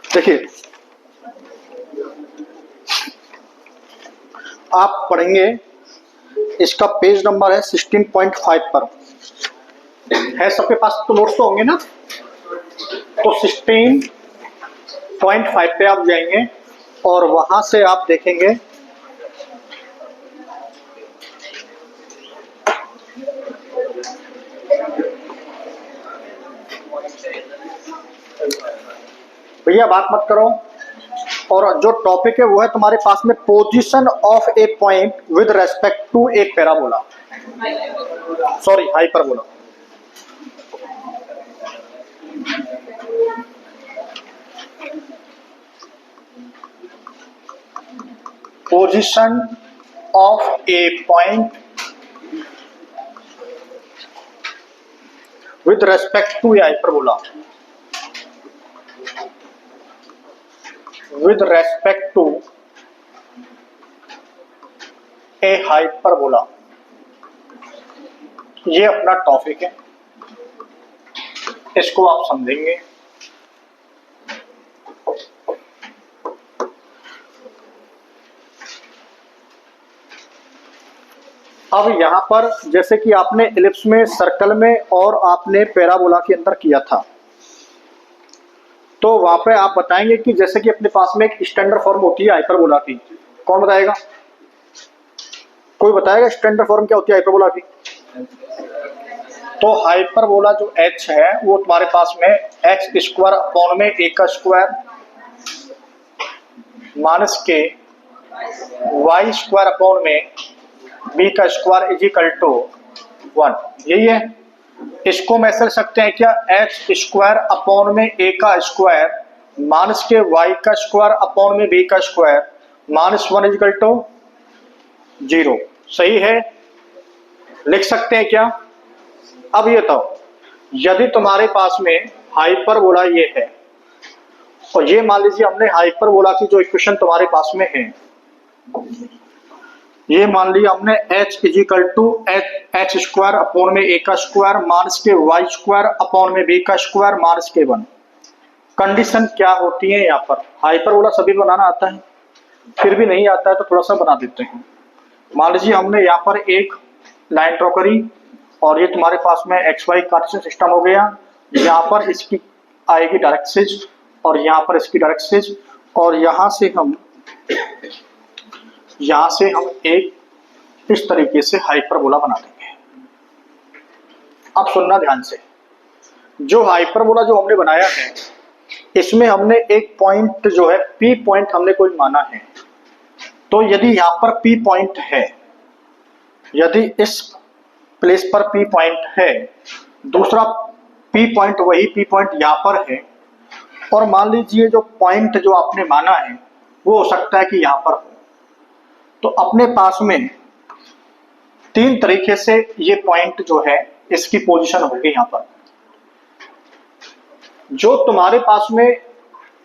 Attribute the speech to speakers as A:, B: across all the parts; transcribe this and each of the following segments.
A: देखिए, आप पढ़ेंगे, इसका पेज नंबर है 16.5 पर है। सबके पास तो नोट्स तो होंगे ना, तो 16.5 पे आप जाएंगे और वहां से आप देखेंगे भैया बात मत करो। और जो टॉपिक है वो है तुम्हारे पास में position of a point with respect to a parabola, sorry hyperbola. Position of a point with respect to a hyperbola, with respect to a hyperbola, ये अपना टॉपिक है, इसको आप समझेंगे। अब यहां पर जैसे कि आपने इलिप्स में, सर्कल में और आपने पैराबोला के अंदर किया था, तो वहां पे आप बताएंगे कि जैसे कि अपने पास में एक स्टैंडर्ड फॉर्म होती है हाइपरबोला की। कौन बताएगा? कोई बताएगा स्टैंडर्ड फॉर्म क्या होती है हाइपरबोला की? तो हाइपरबोला जो h है वो तुम्हारे पास में x स्क्वायर अपॉन में a का स्क्वायर माइनस के y स्क्वायर अपॉन में b का स्क्वायर इज इक्वल टू 1, यही है। इसको मैं समझ सकते हैं क्या? एक्स स्क्वायर अपॉन में ए का स्क्वायर माइनस के वाई का स्क्वायर अपॉन में बी का स्क्वायर माइनस 1 इक्वल टू 0, सही है? लिख सकते हैं क्या? अब ये तो यदि तुम्हारे पास में हाइपरबोला ये है और ये मान लीजिए हमने हाइपरबोला की जो इक्वेशन तुम्हारे पास में है, ये मान लिया हमने h is equal to x square upon में ए का स्क्वायर माइनस के वाई स्क्वायर अपॉन में बी का स्क्वायर माइनस के 1। कंडीशन क्या होती है यहाँ पर? हाइपरबोला सभी बनाना आता है, फिर भी नहीं आता है तो थोड़ा सा बना देते हैं। मान लीजिए हमने यहाँ पर एक लाइन ड्रॉ करी और ये तुम्हारे पास में एक्स वाई कार्टेशियन सिस्टम हो गया। यहाँ पर इसकी आएगी डायरेक्ट्रिक्स और यहाँ पर इसकी डायरेक्ट्रिक्स, और यहाँ से हम एक इस तरीके से हाइपरबोला बना देंगे। अब सुनना ध्यान से, जो हाइपरबोला जो हमने बनाया है इसमें हमने एक पॉइंट जो है P पॉइंट हमने कोई माना है। तो यदि यहाँ पर P पॉइंट है, यदि इस प्लेस पर P पॉइंट है, दूसरा P पॉइंट वही P पॉइंट यहाँ पर है, और मान लीजिए जो पॉइंट जो आपने माना है वो हो सकता है कि यहाँ पर हो, तो अपने पास में 3 तरीके से ये पॉइंट जो है इसकी पोजीशन होगी। यहाँ पर जो तुम्हारे पास में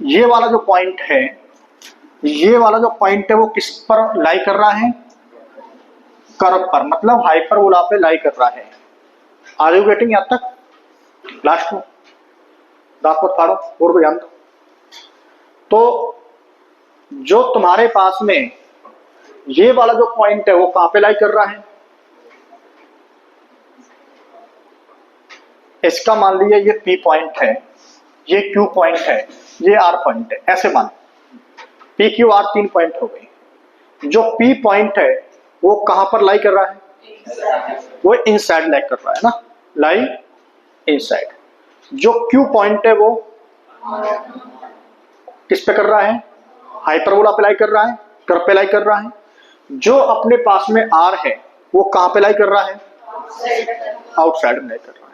A: ये वाला जो पॉइंट है, ये वाला जो पॉइंट है वो किस पर लाई कर रहा है? कर्व पर, मतलब हाइपरबोला पे लाई कर रहा है। आर यू गेटिंग यहां तक? लास्ट में दांत मत फाड़ो और ध्यान दो। तो जो तुम्हारे पास में ये वाला जो पॉइंट है वो कहां पे लाई कर रहा है? इसका मान लीजिए ये P पॉइंट है, ये Q पॉइंट है, ये R पॉइंट है, ऐसे मान P Q R 3 पॉइंट हो गए। जो P पॉइंट है वो कहां पर लाई कर रहा है? वो इनसाइड लाई कर रहा है ना, लाई इनसाइड। जो Q पॉइंट है वो किस पे कर रहा है? हाइपरबोला पे लाई कर रहा है, कर्व पे लाई कर रहा है। जो अपने पास में R है वो कहां पे लाई कर रहा है? आउटसाइड में लाई कर रहा है।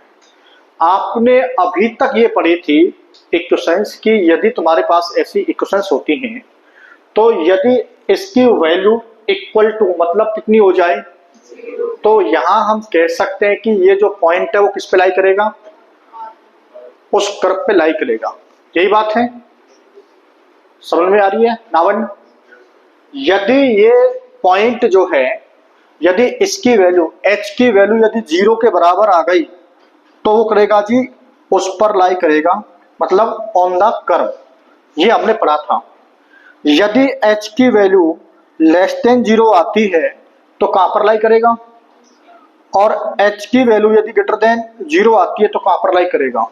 A: आपने अभी तक ये पढ़ी थी इक्वेशंस की, यदि तुम्हारे पास ऐसी इक्वेशंस होती हैं तो यदि इसकी वैल्यू इक्वल टू मतलब कितनी हो जाए, तो यहां हम कह सकते हैं कि ये जो पॉइंट है वो किस पे लाई करेगा? उस कर्व पे लाई करेगा। यही बात है, समझ में आ रही है नावन? यदि ये पॉइंट जो है, यदि इसकी वैल्यू h की वैल्यू यदि 0 के बराबर आ गई तो वो करेगा जी उस पर लाई करेगा, मतलब ऑन द कर्व। ये हमने पढ़ा था। यदि h की वैल्यू लेस देन 0 आती है तो कहां पर लाई करेगा, और h की वैल्यू यदि ग्रेटर देन 0 आती है तो कहां पर लाई करेगा।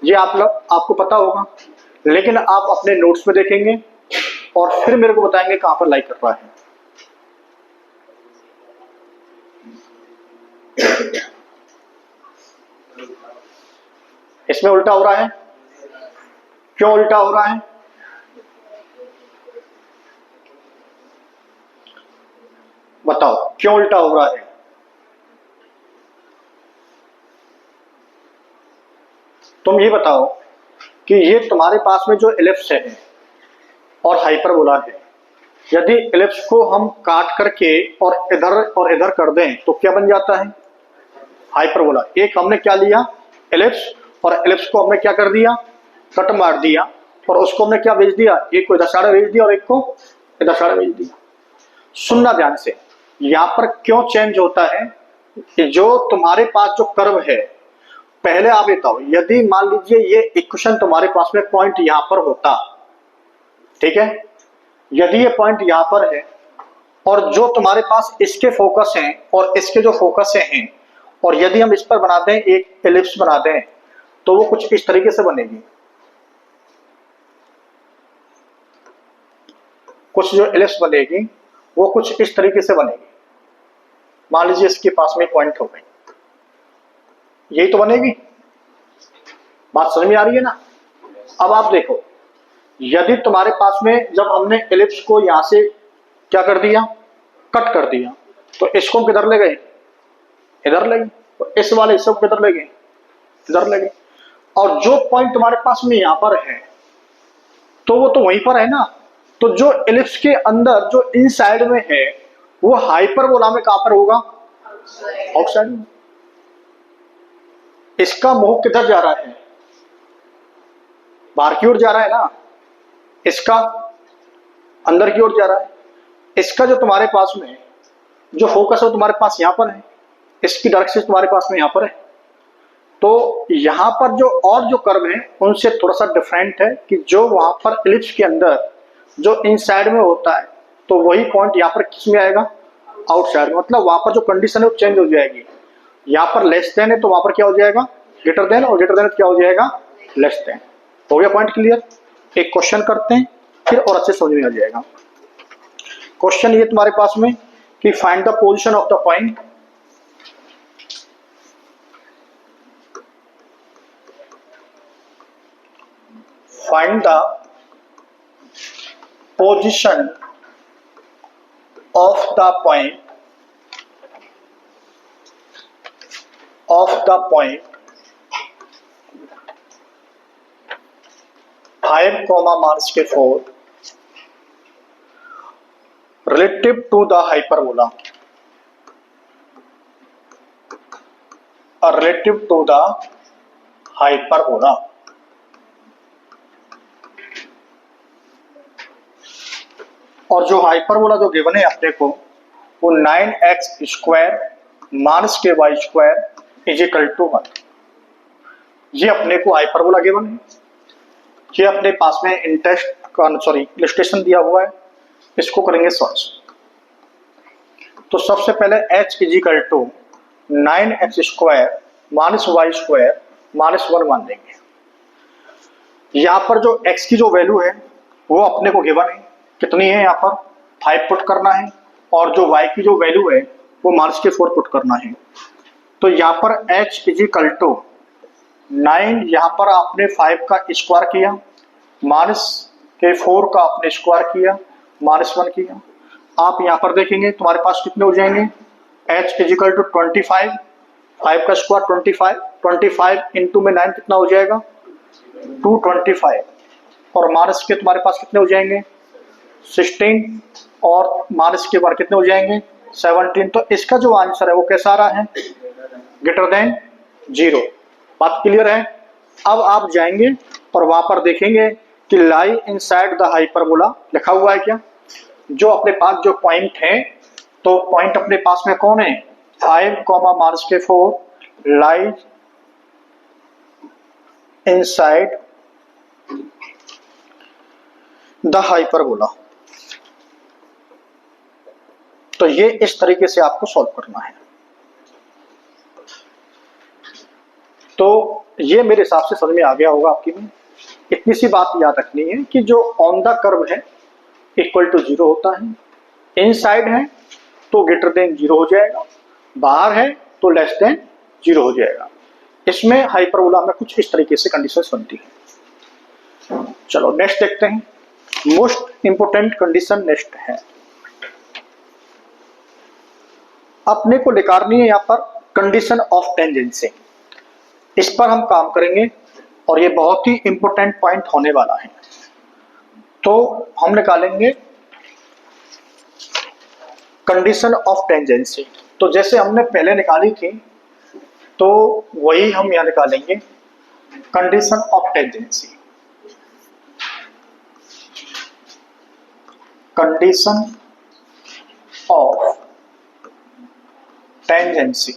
A: ये आपको पता होगा, लेकिन आप अपने नोट्स में देखेंगे और फिर मेरे को बताएंगे कहां पर लाई कर रहा है। इसमें उल्टा हो रहा है। क्यों उल्टा हो रहा है? बताओ क्यों उल्टा हो रहा है? तुम ये बताओ कि ये तुम्हारे पास में जो एलिप्स है और हाइपरबोला है, यदि एलिप्स को हम काट करके और इधर कर दें तो क्या बन जाता है? हाइपरबोला। एक हमने क्या लिया, एलिप्स, और एलिप्स को हमने क्या कर दिया, कट मार दिया, और उसको हमने क्या भेज दिया, एक को दशाड़ा भेज दिया और एक को दशाड़ा भेज दिया। सुनना ध्यान से, यहां पर क्यों चेंज होता है कि जो तुम्हारे पास जो कर्व है, पहले आप बताओ, यदि मान लीजिए ये इक्वेशन तुम्हारे पास में पॉइंट यहां पर होता, ठीक है, यदि ये पॉइंट यहां पर है और जो तुम्हारे पास इसके फोकस हैं और इसके जो फोकस हैं, और यदि हम इस पर बना दें एक एलिप्स बना दें तो वो कुछ इस तरीके से बनेगी। कुछ जो एलिप्स बनेगी वो कुछ इस तरीके से बनेगी। मान लीजिए इसके पास में पॉइंट हो गई, यही तो बनेगी। बात समझ में आ रही है ना? अब आप देखो, यदि तुम्हारे पास में जब हमने एलिप्स को यहां से क्या कर दिया, कट कर दिया, तो इसको हम किधर ले गए, इधर ले गए, तो इस वाले हिस्से को किधर ले गए, इधर ले गए, और जो पॉइंट तुम्हारे पास में यहां पर है तो वो तो वहीं पर है ना। तो जो एलिप्स के अंदर जो इनसाइड में है वो हाइपरबोला में कहां पर होगा, आउटसाइड में। इसका मुंह किधर जा रहा है, बाहर की ओर जा रहा है ना, इसका अंदर की ओर जा रहा है। इसका जो तुम्हारे पास में जो फोकस है तुम्हारे पास यहां पर है, इसकी डायरेक्शन तुम्हारे पास में यहां पर है। तो यहां पर जो और जो कर्व है उनसे थोड़ा सा डिफरेंट है कि जो वहां पर एलिप्स के अंदर जो इनसाइड में होता है तो वही पॉइंट यहां पर किस में आएगा, आउटसाइड में। मतलब वहां पर जो कंडीशन है वो चेंज हो जाएगी। यहां पर लेस देन है तो वहां पर क्या हो जाएगा, ग्रेटर देन, और ग्रेटर देन क्या हो जाएगा, लेस देन। हो गया पॉइंट क्लियर? एक क्वेश्चन करते हैं फिर और अच्छे समझ में आ जाएगा। क्वेश्चन ये तुम्हारे पास में कि find the position of the point, find the position of the point five comma marks के 4 relative to the hyperbola, relative to the hyperbola। और जो हाइपरबोला जो गिवन है अपने को वो 9x स्क्वायर माइनस के y square is equal to 1। ये अपने को हाइपरबोला गिवन है, ये अपने पास में इलस्ट्रेशन दिया हुआ है, इसको करेंगे सॉल्व। तो सबसे पहले h is equal to 9x square minus y square minus 1 मान देंगे। यहाँ पर जो x की जो वैल्यू है वो अपने को गिवन है, कितनी है, यहाँ पर 5 पुट करना है, और जो y की जो वैल्यू है वो माइनस के 4 पुट करना है। तो यहाँ पर h इज इक्वल टू 9, यहाँ पर आपने 5 का स्क्वायर किया, माइनस के 4 का आपने स्क्वायर किया, माइनस 1 किया। आप यहाँ पर देखेंगे तुम्हारे पास कितने हो जाएंगे, h इज इक्वल टू 25, 5 का स्क्वायर 25, 25 इंटू में 9 कितना हो जाएगा, 225, और माइनस के तुम्हारे पास कितने हो जाएंगे, 16, और माइनस के बाद कितने हो जाएंगे, 17। तो इसका जो आंसर है वो कैसा आ रहा है, ग्रेटर देन 0। बात क्लियर है? अब आप जाएंगे और वहां पर देखेंगे कि लाई इनसाइड द हाइपरबोला लिखा हुआ है क्या, जो अपने पास जो पॉइंट है, तो पॉइंट अपने पास में कौन है, 5 कॉमा माइनस के 4 लाइज इनसाइड द हाइपरबोला। तो ये इस तरीके से आपको सॉल्व करना है। तो ये मेरे हिसाब से समझ में आ गया होगा आपकी में। इतनी सी बात याद रखनी है कि जो ऑन द कर्व है इक्वल टू 0 होता है, इनसाइड है तो ग्रेटर देन 0 हो जाएगा, बाहर है तो लेस देन 0 हो जाएगा। इसमें हाइपरबोला में कुछ इस तरीके से कंडीशंस बनती है। चलो नेक्स्ट देखते हैं। मोस्ट इंपोर्टेंट कंडीशन नेक्स्ट है, अपने को निकालनी है यहाँ पर कंडीशन ऑफ टेंजेंसी। इस पर हम काम करेंगे और ये बहुत ही इंपॉर्टेंट पॉइंट होने वाला है। तो हम निकालेंगे कंडीशन ऑफ टेंजेंसी। तो जैसे हमने पहले निकाली थी तो वही हम यहां निकालेंगे condition of tangency. Condition of tangency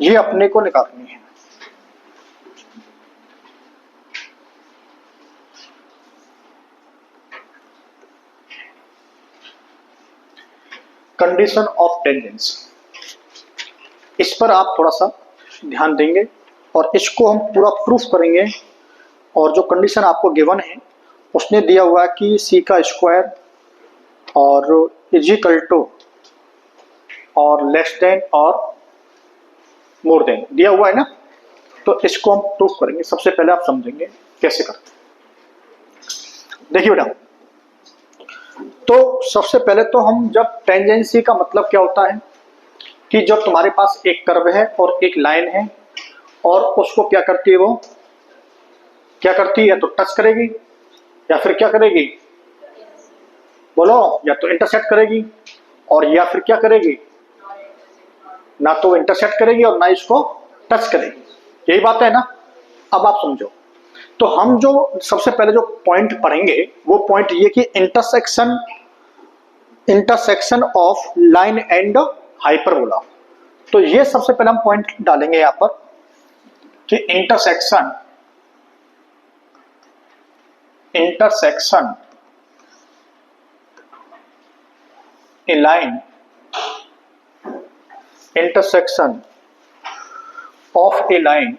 A: ये अपने को निकालनी है। कंडीशन ऑफ टेंजेंसी, इस पर आप थोड़ा सा ध्यान देंगे और इसको हम पूरा प्रूफ करेंगे। और जो कंडीशन आपको गिवन है उसने दिया हुआ है कि सी का स्क्वायर और इजिकल टू और लेस देन और मोर देन दिया हुआ है ना। तो इसको हम प्रूफ करेंगे। सबसे पहले आप समझेंगे कैसे करते हैं। देखिए बेटा, तो सबसे पहले तो हम जब टेंजेंसी का मतलब क्या होता है कि जब तुम्हारे पास एक कर्व है और एक लाइन है और उसको क्या करती है, वो क्या करती है, तो टच करेगी या फिर क्या करेगी, बोलो, या तो इंटरसेक्ट करेगी और या फिर क्या करेगी, ना तो इंटरसेक्ट करेगी और ना इसको टच करेगी। यही बात है ना। अब आप समझो, तो हम जो सबसे पहले जो पॉइंट पढ़ेंगे वो पॉइंट ये कि intersection of line and hyperbola. तो ये सबसे पहले हम पॉइंट डालेंगे यहां पर कि intersection A line, intersection of a line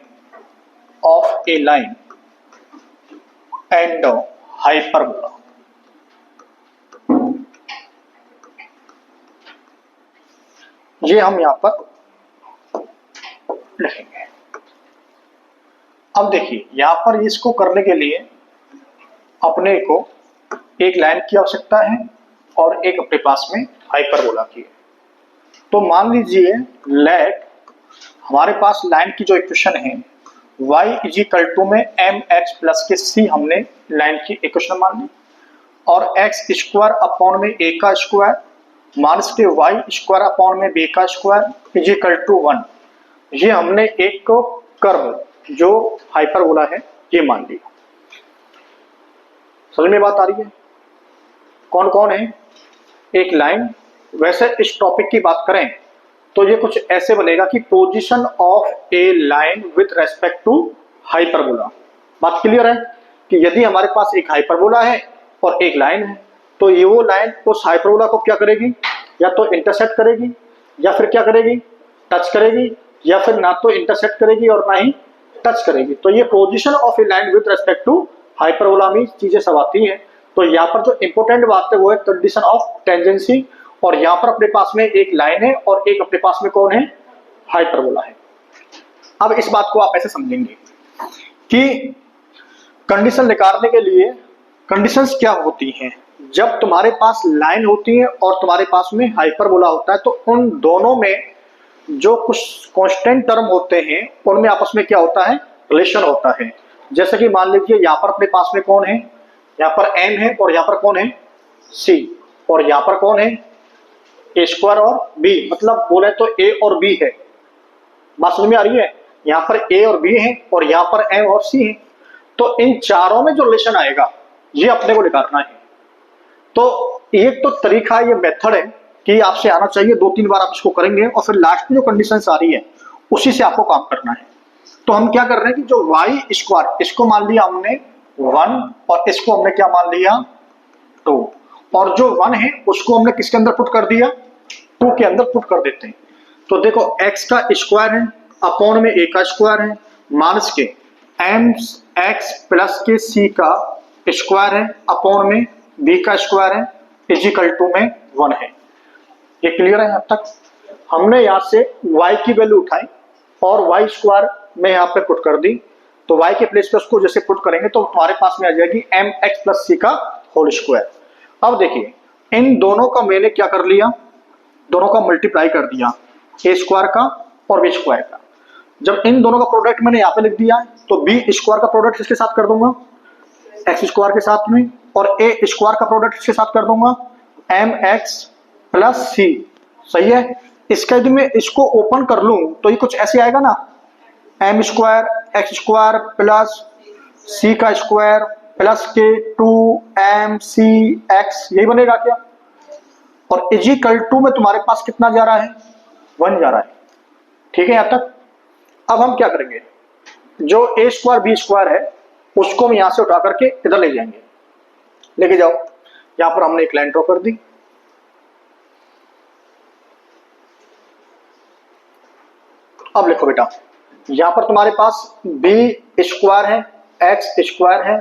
A: and hyperbola. ये हम यहां पर लिखेंगे। अब देखिए यहां पर इसको करने के लिए अपने को एक लाइन की आवश्यकता है और एक अपने पास में हाइपरबोला की है। तो मान लीजिए लेट हमारे पास लाइन की जो इक्वेशन है y इजिकल टू में mx प्लस के c हमने लाइन की इक्वेशन मान ली और x स्क्वायर अपॉन में a का स्क्वायर माइनस के y स्क्वायर अपॉन में b का स्क्वायर इजिकल टू 1। ये हमने एक कर्व जो हाइपरबोला है ये मान लिया। समझ में बात आ रही है? कौन कौन है? एक लाइन। वैसे इस टॉपिक की बात करें तो ये कुछ ऐसे बनेगा कि position of a line with respect to hyperbola. बात क्लियर है कि यदि हमारे पास एक हाइपरबोला है और एक लाइन है तो ये वो लाइन उस हाइपरबोला को क्या करेगी, या तो इंटरसेक्ट करेगी या फिर क्या करेगी, टच करेगी, या फिर ना तो इंटरसेक्ट करेगी और ना ही टच करेगी। तो ये position of a line with respect to hyperbola में चीजें सब आती हैं। तो यहाँ पर जो इंपॉर्टेंट बात है वो है कंडीशन ऑफ टेंजेंसी। और यहाँ पर अपने पास में एक लाइन है और एक अपने पास में कौन है, हाइपरबोला है। अब इस बात को आप ऐसे समझेंगे कि कंडीशन निकालने के लिए कंडीशंस क्या होती हैं। जब तुम्हारे पास लाइन होती है और तुम्हारे पास में हाइपरबोला होता है तो उन दोनों में जो कुछ कांस्टेंट टर्म होते हैं उनमें आपस में क्या होता है, रिलेशन होता है। जैसे कि मान लीजिए यहाँ पर अपने पास में कौन है, यहाँ पर m है और यहाँ पर कौन है, c, और यहाँ पर कौन है, a स्क्वायर और b, मतलब बोले तो a और b है। बात समझ में आ रही है? यहाँ पर a और b है और यहाँ पर m और c है। तो इन चारों में जो रिलेशन आएगा ये अपने को निकालना है। तो एक तो तरीका, ये मेथड है कि आपसे आना चाहिए, 2-3 बार आप इसको करेंगे और फिर लास्ट में जो कंडीशंस आ रही है उसी से आपको काम करना है। तो हम क्या कर रहे हैं कि जो y स्क्वायर, इसको मान लिया हमने 1 और इसको हमने क्या मान लिया 2, और जो 1 है उसको हमने किसके अंदर पुट कर दिया 2 के अंदर पुट कर देते हैं। तो देखो x का स्क्वायर है अपॉन में a का स्क्वायर है माइनस के mx प्लस के c का स्क्वायर है अपॉन में b का स्क्वायर है इजिकल टू में 1 है। ये क्लियर है? यहाँ तक हमने यहाँ से y की वैल्यू उठाई और y स्क्वायर में यहाँ पे पुट कर दी, तो y के प्लेस पे उसको जैसे पुट करेंगे तो तुम्हारे पास में आ जाएगी mx प्लस c का होल स्क्वायर। अब देखिए इन दोनों का मैंने क्या कर लिया, दोनों का मल्टीप्लाई कर दिया a स्क्वायर का और b स्क्वायर का। जब इन दोनों का प्रोडक्ट मैंने यहाँ पे लिख दिया है तो b स्क्वायर का प्रोडक्ट इसके साथ कर दूंगा x स्क्वायर के साथ में, और a स्क्वायर का प्रोडक्ट इसके साथ कर दूंगा mx प्लस c। सही है? इसका यदि मैं इसको ओपन कर लूं तो ये कुछ ऐसे आएगा ना, m square x square plus c का स्क्वायर प्लस के 2mcx, यही बनेगा क्या? और इजिकल टू में तुम्हारे पास कितना जा रहा है 1 जा रहा है। ठीक है यहाँ तक? अब हम क्या करेंगे, जो a स्क्वायर b स्क्वायर है उसको हम यहां से उठा करके इधर ले जाएंगे। लेके जाओ, यहां पर हमने एक लाइन ड्रॉ कर दी। अब लिखो बेटा, यहां पर तुम्हारे पास b स्क्वायर है x स्क्वायर है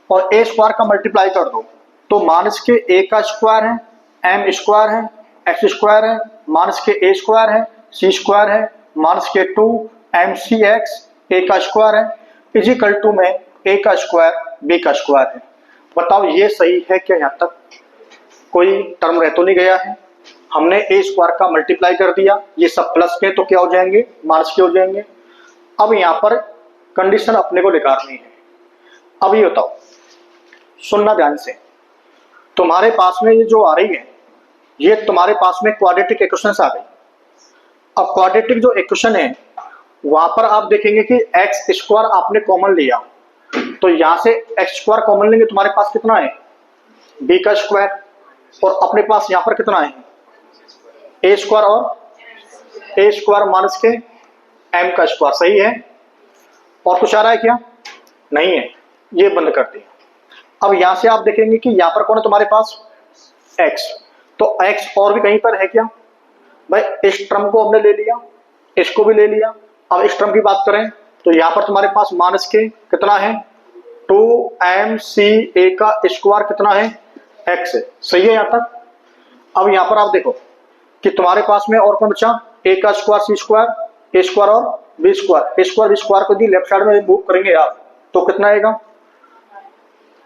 A: और a स्क्वायर का मल्टीप्लाई कर दो तो माइनस के a का स्क्वायर है m स्क्वायर है x स्क्वायर है माइनस के a स्क्वायर है c स्क्वायर है माइनस के 2mcx a का स्क्वायर है इजिकल टू में a का स्क्वायर b का स्क्वायर है। बताओ ये सही है क्या? यहाँ तक कोई टर्म रह तो नहीं गया है? हमने a स्क्वायर का मल्टीप्लाई कर दिया, ये सब प्लस के तो क्या हो जाएंगे माइनस के हो जाएंगे। अब यहाँ पर कंडीशन अपने को निकालनी है। अब ये बताओ, सुनना ध्यान से, तुम्हारे पास में ये जो आ रही है ये तुम्हारे पास में क्वाड्रेटिक इक्वेशन आ गई। अब क्वाड्रेटिक जो इक्वेशन है वहां पर आप देखेंगे कि एक्स स्क्वायर आपने कॉमन लिया, तो यहां से एक्स स्क्वायर कॉमन लेंगे तुम्हारे पास कितना है बी का स्क्वायर, और अपने पास यहां पर कितना है ए स्क्वायर और ए स्क्वायर माइनस के एम का स्क्वायर। सही है? और कुछ आ रहा है क्या? नहीं है, ये बंद कर दिया। अब यहां से आप देखेंगे कि यहां पर कौन है तुम्हारे पास x, तो x और भी कहीं पर है क्या भाई? इस टर्म को हमने ले लिया, इसको भी ले लिया। अब इस टर्म की बात करें तो यहां पर तुम्हारे पास माइनस के कितना है 2mca का स्क्वायर कितना है x है। सही है यहाँ तक? अब यहां पर आप देखो कि तुम्हारे पास में और कौन बचा a का square c square a square और b square. a square b square को दी लेफ्ट साइड में मूव करेंगे आप तो कितना आएगा?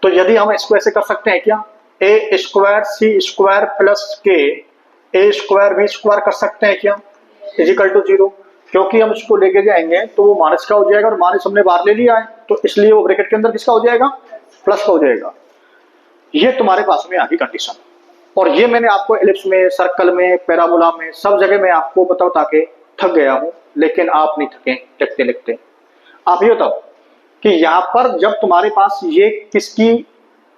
A: तो यदि हम इसको ऐसे कर सकते हैं क्या, a square c square plus के a स्क्वायर b स्क्वायर कर सकते हैं क्या इजिकल टू 0, क्योंकि हम इसको लेके जाएंगे तो वो माइनस का हो जाएगा और माइनस हमने बाहर ले लिया है तो इसलिए वो ब्रैकेट के अंदर किसका हो जाएगा प्लस का हो जाएगा। ये तुम्हारे पास में आ गई कंडीशन, और ये मैंने आपको एलिप्स में सर्कल में पैराबोला में सब जगह मैं आपको बता के थक गया हूं, लेकिन आप नहीं थके लिखते लिखते। आप ये बताओ कि यहां पर जब तुम्हारे पास ये किसकी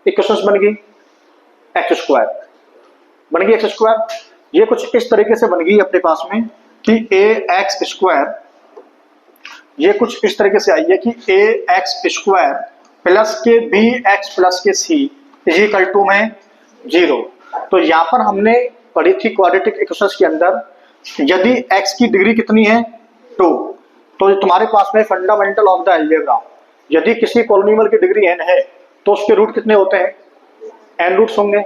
A: इक्वेशंस बन गई एक्स स्क्वायर बन गई, एक्स स्क्वायर ये कुछ इस तरीके से बन गई अपने पास में कि ए एक्स स्क्वायर, ये कुछ इस तरीके से आई है कि ए एक्स स्क्वायर प्लस के बी एक्स प्लस के सी इजिकल टू में 0। तो यहां पर हमने पढ़ी थी क्वाड्रेटिक इक्वेशंस के अंदर यदि x की डिग्री कितनी है 2, तो तुम्हारे पास में फंडामेंटल ऑफ द अलजेब्रा, यदि किसी पॉलिनोमियल की डिग्री n है तो उसके रूट कितने होते हैं n रूट्स होंगे।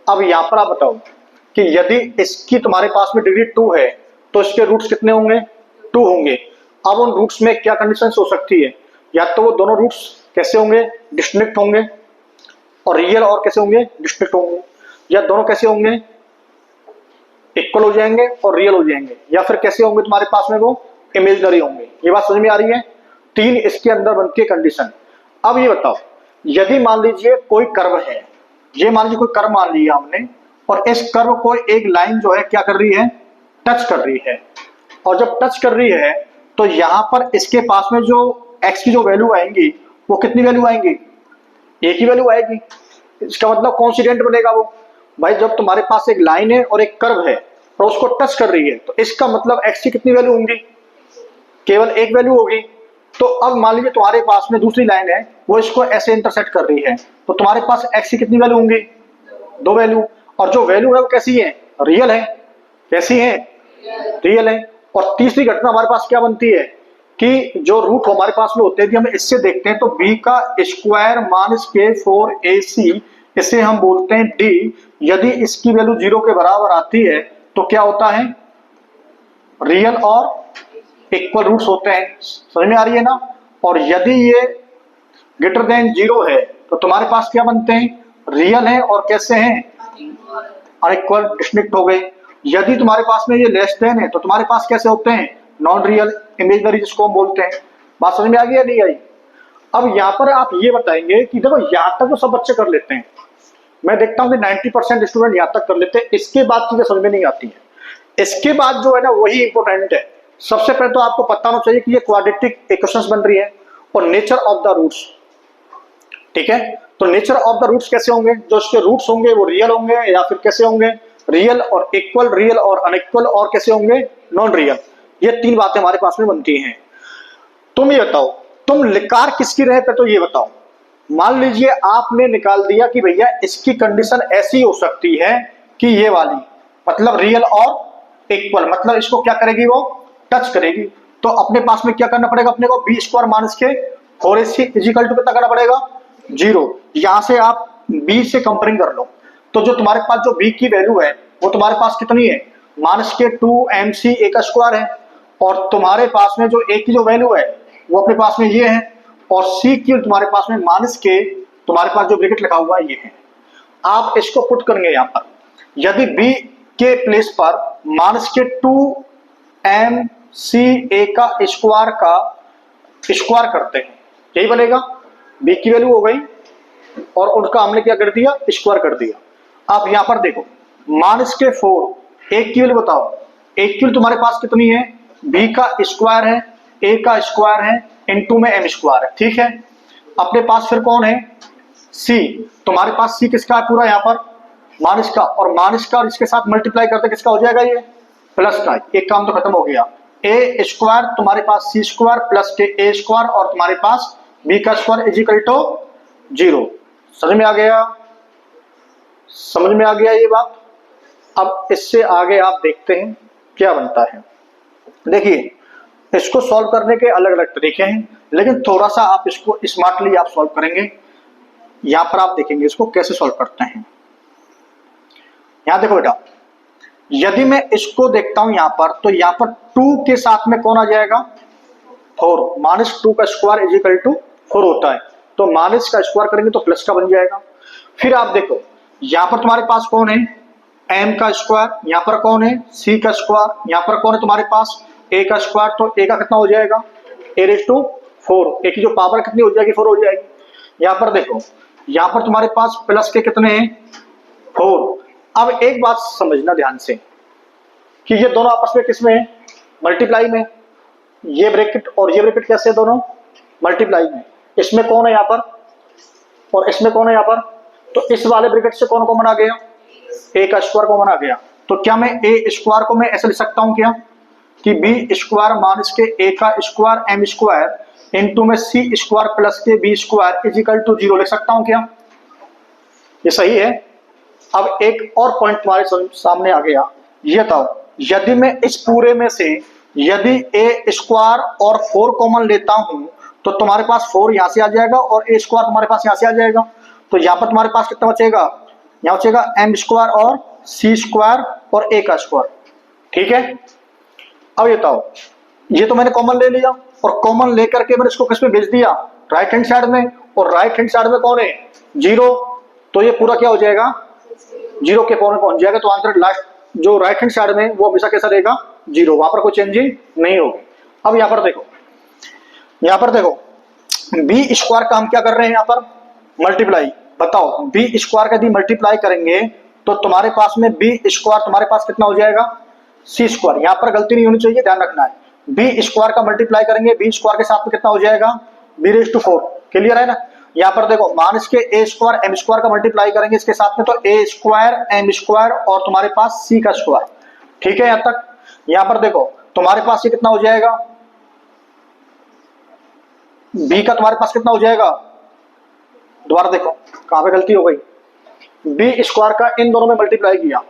A: अब यहां पर आप बताओ कि यदि इसकी तुम्हारे पास में डिग्री 2 है तो इसके रूट्स कितने होंगे 2 होंगे। अब उन रूट्स में क्या कंडीशन हो सकती है, या तो वो दोनों रूट्स कैसे होंगे डिस्टिंक्ट होंगे और रियल, और कैसे होंगे डिस्टिंक्ट होंगे, या दोनों कैसे होंगे इक्वल हो जाएंगे और रियल हो जाएंगे, या फिर कैसे होंगे तुम्हारे पास में वो इमेजिनरी होंगे। ये बात समझ में आ रही है? 3 इसके अंदर बनती है कंडीशन। अब ये बताओ यदि मान लीजिए कोई कर्व है, ये मान लीजिए कोई कर्व मान लिया हमने, और इस कर्व को एक लाइन जो है क्या कर रही है टच कर रही है, और जब टच कर रही है तो यहां पर इसके पास में जो x की जो वैल्यू आएंगी वो कितनी वैल्यू आएंगी एक ही वैल्यू आएगी। इसका मतलब कॉन्स्टेंट बनेगा वो भाई, जब तुम्हारे पास एक लाइन है और एक कर्व है और उसको टच कर रही है तो इसका मतलब x की कितनी वैल्यू होंगी केवल एक वैल्यू होगी। तो अब मान लीजिए तुम्हारे पास में दूसरी लाइन है, वो इसको ऐसे इंटरसेक्ट कर रही है, तो तुम्हारे पास x की कितनी वैल्यू होंगी? 2 वैल्यू। और जो वैल्यू है वो कैसी है? रियल है। कैसी है? रियल है। और तीसरी घटना हमारे पास क्या बनती है कि जो रूट हमारे पास में होते हैं, यदि हम इससे देखते हैं तो b का स्क्वायर माइनस के 4ac, इसे हम बोलते हैं d। यदि इसकी वैल्यू 0 के बराबर आती है तो क्या होता है? रियल और इक्वल रूट्स होते हैं। समझ में आ रही है ना? और यदि ये ग्रेटर देन 0 है तो तुम्हारे पास क्या बनते हैं? रियल है और कैसे हैं? अनइक्वल, डिस्टिंक्ट हो गए। यदि तुम्हारे पास में ये लेस देन है तो तुम्हारे पास कैसे होते हैं? नॉन रियल, इमेजिनरी, जिसको हम बोलते हैं। बात समझ में आ गई या नहीं आई? अब यहाँ पर आप ये बताएंगे कि देखो यहाँ तक तो सब बच्चे कर लेते हैं, मैं देखता हूँ कि 90% स्टूडेंट यहाँ तक कर लेते हैं, इसके बाद चीजें समझ में नहीं आती है। इसके बाद जो है ना वही इंपॉर्टेंट है। सबसे पहले तो आपको पता होना चाहिए कि ये क्वाड्रेटिक इक्वेशंस बन रही है और नेचर ऑफ द रूट्स। ठीक है, तो नेचर ऑफ द रूट्स कैसे होंगे? जो इसके रूट्स होंगे वो रियल होंगे या फिर कैसे होंगे? रियल और इक्वल, रियल और अनइक्वल, और कैसे होंगे? Non real. ये 3 बातें हमारे पास में बनती हैं। तुम ये बताओ, तुम लिकार किसकी रहे पे, तो ये बताओ। मान लीजिए आपने निकाल दिया कि भैया इसकी कंडीशन ऐसी हो सकती है कि ये वाली, मतलब रियल और इक्वल, मतलब इसको क्या करेगी? वो टच करेगी। तो अपने पास में क्या करना पड़ेगा अपने को? बी स्क्वायर माइनस के 4ac इजिकल टू कितना करना पड़ेगा? 0। यहां से आप b से कंपेयरिंग कर लो, तो जो तुम्हारे पास जो b की वैल्यू है वो तुम्हारे पास कितनी है? माइनस के 2mc a का स्क्वायर है। और तुम्हारे पास में जो a की जो वैल्यू है वो अपने पास में ये है, और c की तुम्हारे पास में माइनस के, तुम्हारे पास जो ब्रैकेट लिखा हुआ है ये है। आप इसको पुट करेंगे यहां पर, यदि b के प्लेस पर माइनस के 2mc a का स्क्वायर करते हैं, यही बनेगा। b की वैल्यू हो गई और उनका हमने क्या कर दिया? स्क्वायर कर दिया। अब यहां पर देखो, माइनस के 4 a की वैल्यू बताओ। a की वैल्यू तुम्हारे पास कितनी है? b का स्क्वायर है, a का स्क्वायर है, इनटू में m स्क्वायर है। ठीक है, अपने पास फिर कौन है? c। तुम्हारे पास c किसका है पूरा? यहाँ पर माइनस का, और माइनस का और इसके साथ मल्टीप्लाई करते किसका हो जाएगा? ये प्लस का। एक काम तो खत्म हो गया। a स्क्वायर तुम्हारे पास c स्क्वायर प्लस के a स्क्वायर, और तुम्हारे पास b का स्क्वायर इज इक्वल टू 0। समझ में आ गया? समझ में आ गया ये बात? अब इससे आगे आप देखते हैं क्या बनता है। देखिए, इसको सॉल्व करने के अलग अलग तरीके हैं, लेकिन थोड़ा सा आप इसको स्मार्टली आप सॉल्व करेंगे। यहां पर आप देखेंगे इसको कैसे सॉल्व करते हैं। यहां देखो बेटा, यदि मैं इसको देखता हूं यहां पर, तो यहां पर 2 के साथ में कौन आ जाएगा? 4। माइनस 2 का स्क्वायर इज इक्वल टू 4 होता है, तो माइनस का स्क्वायर करेंगे तो प्लस का बन जाएगा। फिर आप देखो, यहां पर तुम्हारे पास कौन है? m का स्क्वायर, यहां पर कौन है? c का स्क्वायर, यहां पर कौन है तुम्हारे पास? a का स्क्वायर, तो a का कितना हो जाएगा? a raise to 4। a की जो पावर कितनी हो जाएगी? 4 हो जाएगी। यहां पर देखो, यहां पर तुम्हारे पास प्लस के कितने हैं? 4। अब एक बात समझना ध्यान से कि ये दोनों आपस में किसमें है? मल्टीप्लाई में। ये ब्रैकेट और ये ब्रैकेट कैसे है? दोनों मल्टीप्लाई में। इसमें कौन है यहाँ पर और इसमें कौन है यहाँ पर? तो इस वाले ब्रैकेट से कौन कॉमन आ गया? a का स्क्वायर कॉमन आ गया। तो क्या मैं a स्क्वायर को मैं ऐसे लिख सकता हूं क्या कि b स्क्वायर माइनस के a का स्क्वायर m स्क्वायर इनटू में c स्क्वायर प्लस के b square is equal to 0 लिख सकता हूं क्या? ये सही है। अब एक और पॉइंट तुम्हारे सामने आ गया, ये बताओ, यदि मैं इस पूरे में से यदि a स्क्वायर और 4 कॉमन लेता हूं तो तुम्हारे पास 4 यहां से आ जाएगा और a स्क्वायर तुम्हारे पास यहां से आ जाएगा। तो यहां पर तुम्हारे पास कितना बचेगा? यहां बचेगा m स्क्वायर और c स्क्वायर और a का स्क्वायर। ठीक है, अब ये बताओ, ये तो मैंने कॉमन ले लिया और कॉमन लेकर के मैंने इसको किस में भेज दिया? राइट हैंड साइड में, और राइट हैंड साइड में कौन है? 0। तो ये पूरा क्या हो जाएगा? 0 के फॉर्म में पहुंच जाएगा। तो आंसर लास्ट जो राइट हैंड साइड में वो हमेशा कैसा रहेगा? 0। वहां पर कोई चेंजिंग नहीं होगी। अब यहां पर देखो, यहां पर देखो, बी स्क्वायर का हम क्या कर रहे हैं? यहां पर मल्टीप्लाई। बताओ, बी स्क्वायर का यदि मल्टीप्लाई करेंगे तो तुम्हारे पास में बी स्क्वायर तुम्हारे पास कितना हो जाएगा? सी स्क्वायर। यहां पर गलती नहीं होनी चाहिए, ध्यान रखना है। बी स्क्वायर का मल्टीप्लाई करेंगे, बी स्क्वायर के साथ में कितना हो जाएगा? B raise to 4। क्लियर है ना? यहां पर देखो, माइनस के a स्क्वायर m स्क्वायर का मल्टीप्लाई करेंगे इसके साथ में, तो a स्क्वायर m स्क्वायर और तुम्हारे पास c का स्क्वायर। ठीक है यहां तक? यहां पर देखो, तुम्हारे पास ये कितना हो जाएगा? बी का तुम्हारे पास कितना हो जाएगा, दोबारा देखो कहां पे गलती हो गई, बी स्क्वायर का इन दोनों में मल्टीप्लाई किया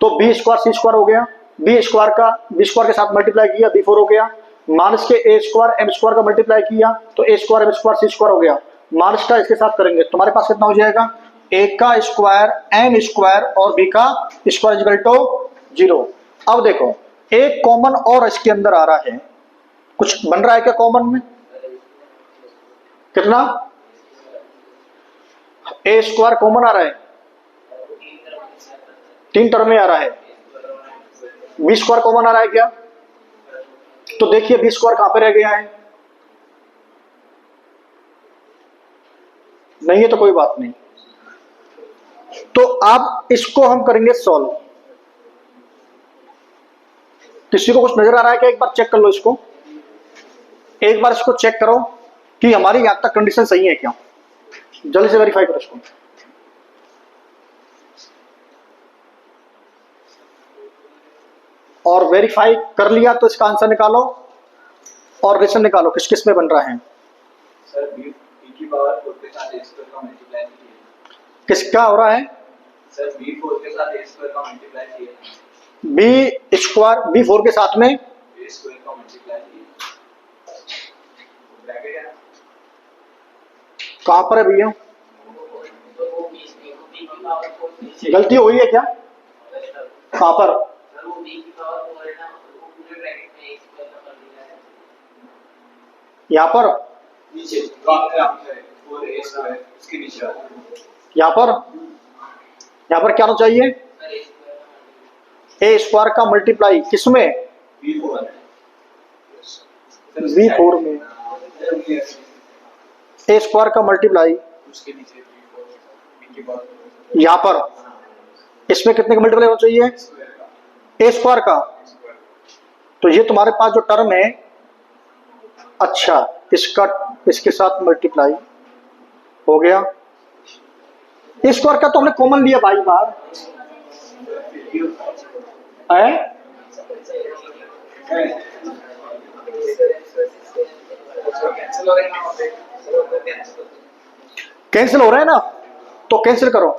A: तो बी स्क्वायर सी स्क्वायर हो गया, बी स्क्वायर का बी स्क्वायर के साथ मल्टीप्लाई किया बी 4 हो गया, माइनस के ए स्क्वायर एम स्क्वायर का मल्टीप्लाई किया तो ए स्क्वायर एम स्क्वायर सी स्क्वायर हो गया, माइनस का इसके साथ करेंगे तुम्हारे पास कितना हो जाएगा, ए का स्क्वायर एम स्क्वायर और बी का स्क्वायर इक्वल टू 0। अब देखो एक कॉमन और इसके अंदर आ रहा है, कुछ बन रहा है क्या कॉमन में, कितना, ए स्क्वायर कॉमन आ रहा है, 3 टर्म में आ रहा है, बी स्क्वायर कॉमन आ रहा है क्या, तो देखिए बी स्क्वायर कहां पे रह गया है, नहीं है तो कोई बात नहीं। तो अब इसको हम करेंगे सॉल्व, किसी को कुछ नजर आ रहा है क्या, एक बार चेक कर लो इसको, एक बार इसको चेक करो कि हमारी यहां तक कंडीशन सही है क्या, जल्दी से वेरीफाई करो इसको। और वेरीफाई कर लिया तो इसका आंसर निकालो और रिलेशन निकालो किस किस में बन रहा है।
B: सर बी की पावर 4 के साथ a स्क्वायर का मल्टीप्लाई कीजिए।
A: किसका हो रहा है,
B: सर बी 4 के साथ a स्क्वायर का मल्टीप्लाई कीजिए,
A: बी स्क्वायर बी 4 के साथ में
B: a स्क्वायर का मल्टीप्लाई कीजिए, ब्रैकेट है
A: कहां पर है भैया, गलती हुई है क्या, कहां पर, यहां पर,
B: नीचे और a स्क्वायर इसके नीचे
A: यहां पर क्या होना चाहिए, ए स्क्वायर का मल्टीप्लाई किसमें, बी 4 में, ए स्क्वायर का मल्टीप्लाई
B: उसके नीचे b की पावर
A: यहां पर, इसमें कितने का मल्टीप्लाई होना चाहिए, ए स्क्वायर का, तो ये तुम्हारे पास जो टर्म है, अच्छा इसका इसके साथ मल्टीप्लाई हो गया, ए स्क्वायर का तो हमने कॉमन लिया भाई बार है, कैंसिल हो रहा है ना, तो कैंसिल करो,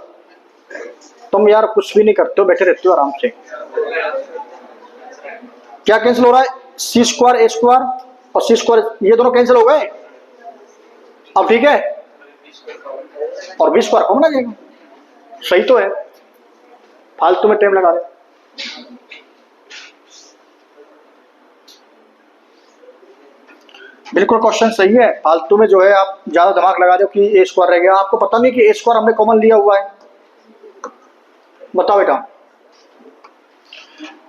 A: तुम यार कुछ भी नहीं करते हो, बैठे रहते हो आराम से, क्या कैंसिल हो रहा है, सी स्क्वायर ए स्क्वायर और सी स्क्वायर ये दोनों कैंसिल हो गए, अब ठीक है, और बी स्क्वायर कॉमन आ जाएगा, सही तो है, फालतू में टाइम लगा रहे, बिल्कुल क्वेश्चन सही है, फालतू में जो है आप ज्यादा दिमाग लगा रहे हो कि ए स्क्वायर रह गया, आपको पता नहीं कि ए स्क्वायर हमने कॉमन लिया हुआ है, बताओ बेटा।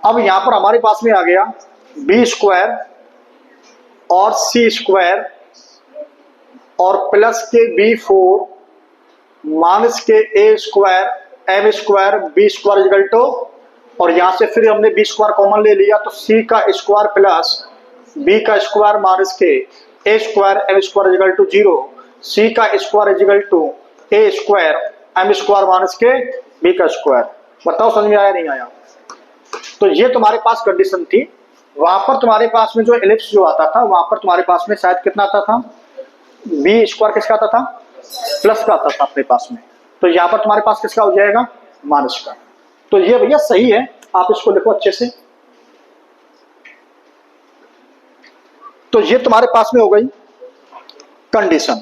A: अब यहां पर हमारे पास में आ गया बी स्क्वायर और सी स्क्वायर और प्लस के बी 4 माइनस के A square M square B square equal to, और यहां से फिर हमने बी स्क्वायर कॉमन ले लिया तो सी का स्क्वायर प्लस बी का स्क्वायर माइनस के A square M square equal to 0, C का square equal to A square M square minus के बी का स्क्वायर, बताओ समझ में आया नहीं आया। तो ये तुम्हारे पास कंडीशन थी, वहां पर तुम्हारे पास में जो एलिप्स जो आता था वहां पर तुम्हारे पास में शायद कितना आता था, बी स्क्वायर किसका आता था, प्लस का आता था अपने पास में, तो यहां पर तुम्हारे पास किसका हो जाएगा, माइनस का, तो ये भैया सही है, आप इसको लिखो अच्छे से। तो ये तुम्हारे पास में हो गई कंडीशन,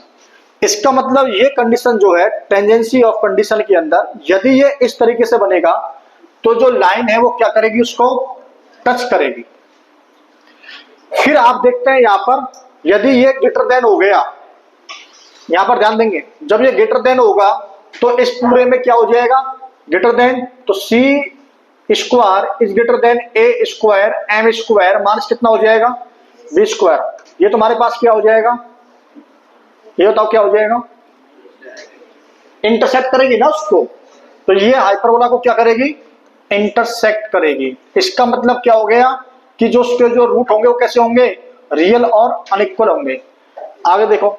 A: इसका मतलब ये कंडीशन जो है टेंजेंसी ऑफ कंडीशन के अंदर यदि ये इस तरीके से बनेगा तो जो लाइन है वो क्या करेगी, उसको टच करेगी। फिर आप देखते हैं यहां पर यदि ये ग्रेटर देन हो गया, यहां पर ध्यान देंगे जब ये ग्रेटर देन होगा तो इस पूरे में क्या हो जाएगा, ग्रेटर देन, तो C square is greater than A square M square minus कितना हो जाएगा, बी स्क्वायर, ये तुम्हारे पास क्या हो जाएगा, ये बताओ क्या हो जाएगा, इंटरसेक्ट करेगी ना उसको, तो ये हाइपरबोला को क्या करेगी, इंटरसेक्ट करेगी। इसका मतलब क्या हो गया कि जो उसके जो रूट होंगे वो कैसे होंगे, रियल और अनइक्वल होंगे। आगे देखो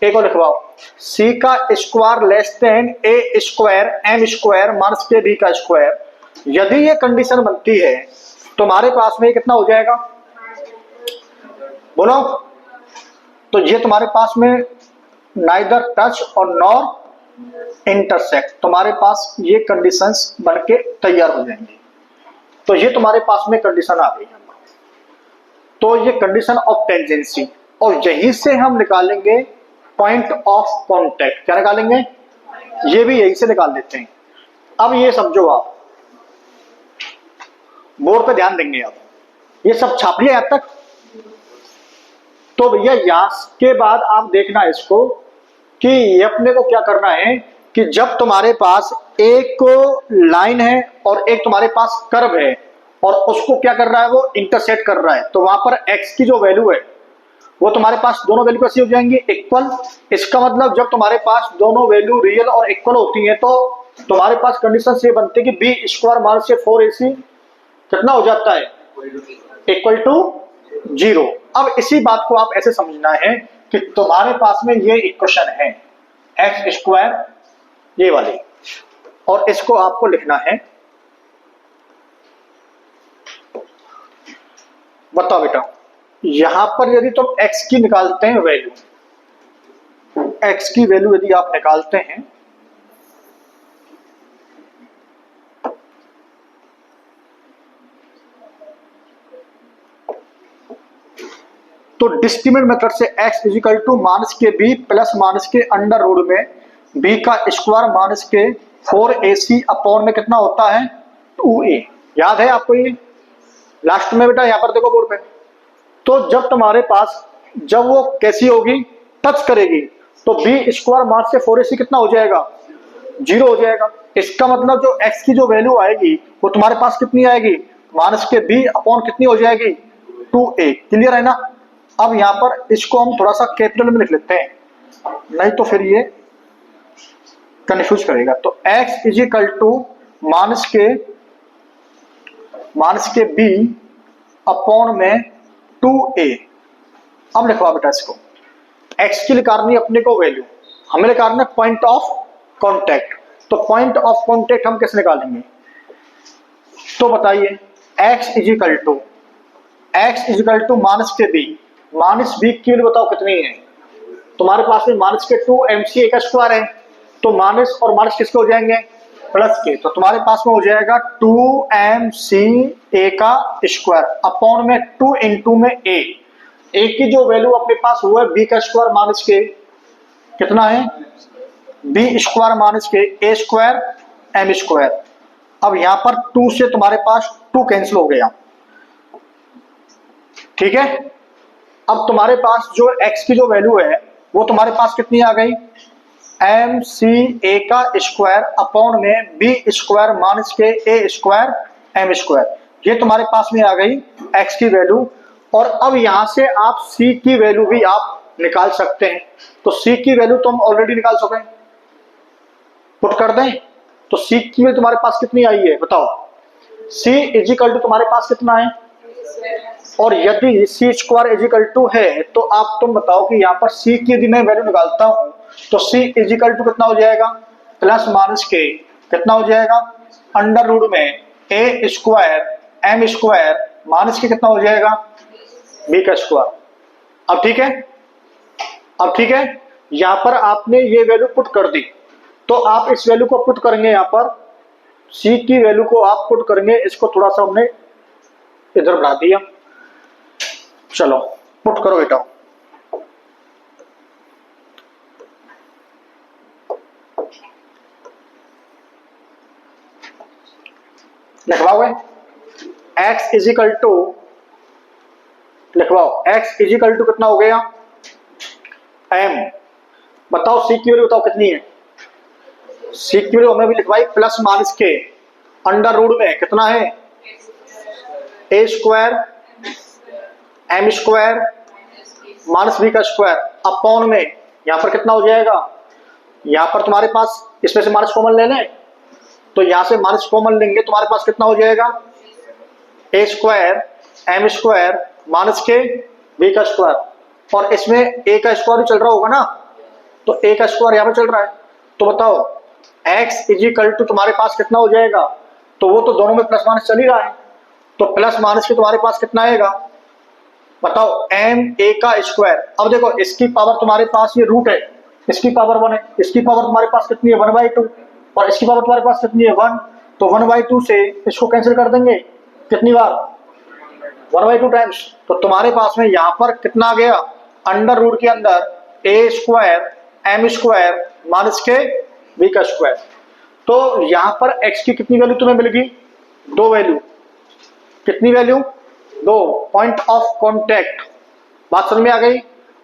A: एक और लिखवाओ, सी का square less than A square M square minus के बी का स्क्वायर, यदि ये कंडीशन बनती है तो हमारे पास में कितना हो जाएगा, बोलो तो ये तुम्हारे पास में नाइदर टच और नॉर इंटरसेक्ट, तुम्हारे पास ये कंडीशंस बनके तैयार हो जाएंगी। तो ये तुम्हारे पास में कंडीशन आ गई है। तो ये कंडीशन ऑफ टेंजेंसी, और यहीं से हम निकालेंगे पॉइंट ऑफ कांटेक्ट। क्या निकालेंगे? ये भी यहीं से निकाल देते हैं। अब ये समझो, आप बोर्ड पे ध्यान देंगे, आप ये सब छाप लिया यहां तक। तो भैया यहां के बाद आप देखना इसको कि ये अपने को क्या करना है कि जब तुम्हारे पास एक लाइन है और एक तुम्हारे पास कर्व है और उसको क्या कर रहा है, वो इंटरसेक्ट कर रहा है, तो वहां पर x की जो वैल्यू है वो तुम्हारे पास दोनों वैल्यू कैसी हो जाएंगी? इक्वल। इसका मतलब जब तुम्हारे पास दोनों वैल्यू रियल और इक्वल होती हैं तो तुम्हारे पास कंडीशन ये बनती है कि बी स्क्वायर माइनस से 4ac कितना हो जाता है? Equal to 0। अब इसी बात को आप ऐसे समझना है कि तुम्हारे पास में ये इक्वेशन है एक्स स्क्वायर ये वाली, और इसको आपको लिखना है, बताओ बेटा, यहां पर यदि तुम x की निकालते हैं वैल्यू, x की वैल्यू यदि आप निकालते हैं तो डिस्क्रिमिनेंट मेथड से x इजिकल टू माइनस के b प्लस माइनस के अंडर रूट में b का स्क्वायर माइनस के 4ac अपॉन में कितना होता है? 2a। याद है आपको ये? लास्ट में बेटा यहां पर देखो बोर्ड पे, तो जब तुम्हारे पास जब वो कैसी होगी, टच करेगी, तो b स्क्वायर माइनस से 4ac कितना हो जाएगा? 0 हो जाएगा। इसका मतलब जो x की जो वैल्यू आएगी वो तुम्हारे पास कितनी आएगी? माइनस के b अपॉन कितनी हो जाएगी? 2a। क्लियर है ना? अब यहां पर इसको हम थोड़ा सा कैपिटल में लिख लेते हैं, नहीं तो फिर ये कंफ्यूज करेगा। तो x इजिकल टू माइनस के b अपॉन में 2a। अब लिखवा बेटा इसको, x की निकालनी अपने को वैल्यू, हमें निकालना पॉइंट ऑफ कांटेक्ट। तो पॉइंट ऑफ कांटेक्ट हम कैसे निकालेंगे? तो बताइए, x इजिकल टू माइनस के b, माइनस b की वैल्यू बताओ कितनी है? तुम्हारे पास में माइनस के 2mc का स्क्वायर है, तो माइनस और माइनस किसके हो जाएंगे? प्लस के। तो तुम्हारे पास में हो जाएगा 2mc a का स्क्वायर अपॉन में 2 इंटू में a की जो वैल्यू अपने पास हुआ है b का स्क्वायर माइनस के कितना है? b स्क्वायर माइनस के a स्क्वायर m स्क्वायर। अब यहां पर 2 से तुम्हारे पास 2 कैंसिल हो गया, ठीक है। अब तुम्हारे पास जो x की जो वैल्यू है वो तुम्हारे पास कितनी आ गई? mca का स्क्वायर अपॉन में b स्क्वायर माइनस के a स्क्वायर m स्क्वायर। ये तुम्हारे पास में आ गई x की वैल्यू। और अब यहां से आप c की वैल्यू भी आप निकाल सकते हैं। तो c की वैल्यू तो हम ऑलरेडी निकाल सके, पुट कर दें। तो c की वैल्यू तुम्हारे पास कितनी आई है बताओ? c इजिकल टू तुम्हारे पास कितना है? और यदि c स्क्वायर इजिकल टू है तो आप तुम बताओ कि यहाँ पर c की यदि मैं वैल्यू निकालता हूं तो c इजिकल टू कितना हो जाएगा? प्लस माइनस के कितना हो जाएगा? अंडर रूट में a square m square minus के कितना हो जाएगा? b का स्क्वायर। अब ठीक है, अब ठीक है। यहां पर आपने ये वैल्यू पुट कर दी, तो आप इस वैल्यू को पुट करेंगे, यहां पर c की वैल्यू को आप पुट करेंगे। इसको थोड़ा सा हमने इधर बढ़ा दिया, चलो पुट करो बेटा। लिखवाओगे x इजिकल टू, लिखवाओ x इजिकल टू कितना हो गया? m। बताओ c की वैल्यू बताओ कितनी है? c की वैल्यू हमने भी लिखवाई प्लस माइनस के अंडर रूट में कितना है? a square m square minus b का स्क्वायर अपॉन में यहां पर कितना हो जाएगा? यहां पर तुम्हारे पास इसमें से माइनस कॉमन ले लें, तो यहां से माइनस कॉमन लेंगे, तुम्हारे पास कितना हो जाएगा? a square m square minus के b का स्क्वायर। और इसमें a का स्क्वायर भी चल रहा होगा ना, तो a का स्क्वायर यहां पर चल रहा है। तो बताओ x इजिकल टू तुम्हारे पास कितना हो जाएगा? तो वो तो दोनों में प्लस माइनस चल ही रहा है, तो प्लस माइनस के तुम्हारे पास कितना आएगा? बताओ एम ए का स्क्वायर। अब देखो इसकी पावर तुम्हारे पास ये रूट है, इसकी पावर 1 है, इसकी पावर तुम्हारे पास कितनी है 1/2, और इसकी पावर तुम्हारे पास कितनी है 1, तो 1/2 से इसको कैंसिल कर देंगे कितनी बार 1/2 टाइम्स। तो तुम्हारे पास में यहाँ पर कितना आ गया अंडर रूट के अंदर ए स्क्वायर एम स्क्वायर माइनस के बी का स्क्वायर। तो यहाँ पर एक्स की कितनी वैल्यू तुम्हें मिल गई 2 वैल्यू, कितनी वैल्यू 2, पॉइंट ऑफ कॉन्टेक्ट। बात समझ में आ गई।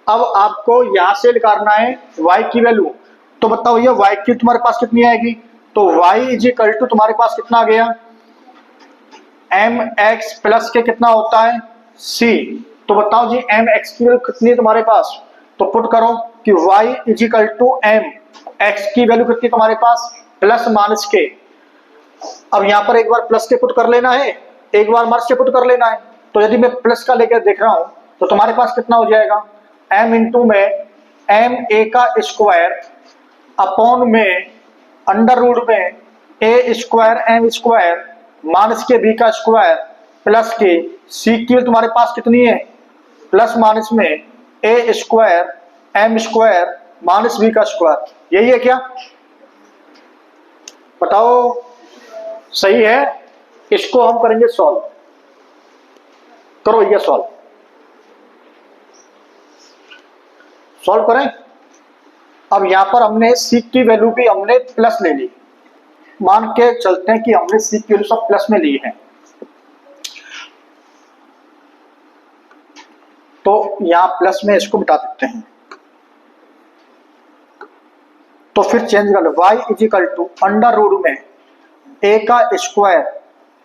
A: अब आपको यहां से निकालना है y की वैल्यू। तो बताओ ये y की तुम्हारे पास कितनी आएगी, तो y इज इक्वल टू तुम्हारे पास कितना आ गया mx प्लस के कितना होता है c। तो बताओ जी mx की वैल्यू कितनी है तुम्हारे पास, तो पुट करो कि y is equal to m, x की वैल्यू कितनी तुम्हारे पास प्लस माइनस के। अब यहां पर एक बार प्लस के पुट कर लेना है, एक बार माइनस के पुट कर लेना है। तो यदि मैं प्लस का लेकर देख रहा हूं तो तुम्हारे पास कितना हो जाएगा m इंटू में एम ए का स्क्वायर अपॉन में अंडर रूट में ए स्क्वायर एम स्क्वायर माइनस के बी का स्क्वायर प्लस के सी की तुम्हारे पास कितनी है प्लस माइनस में ए square M square minus B का स्क्वायर। यही है क्या, बताओ सही है। इसको हम करेंगे सॉल्व, करो भैया सॉल्व, सॉल्व करें। अब यहां पर हमने सी की वैल्यू भी हमने प्लस ले ली, मान के चलते हैं कि हमने सी की वैल्यू सब प्लस में ली है। तो यहां प्लस में इसको मिटा देते हैं, तो फिर चेंज कर लो y is equal to under root में a का square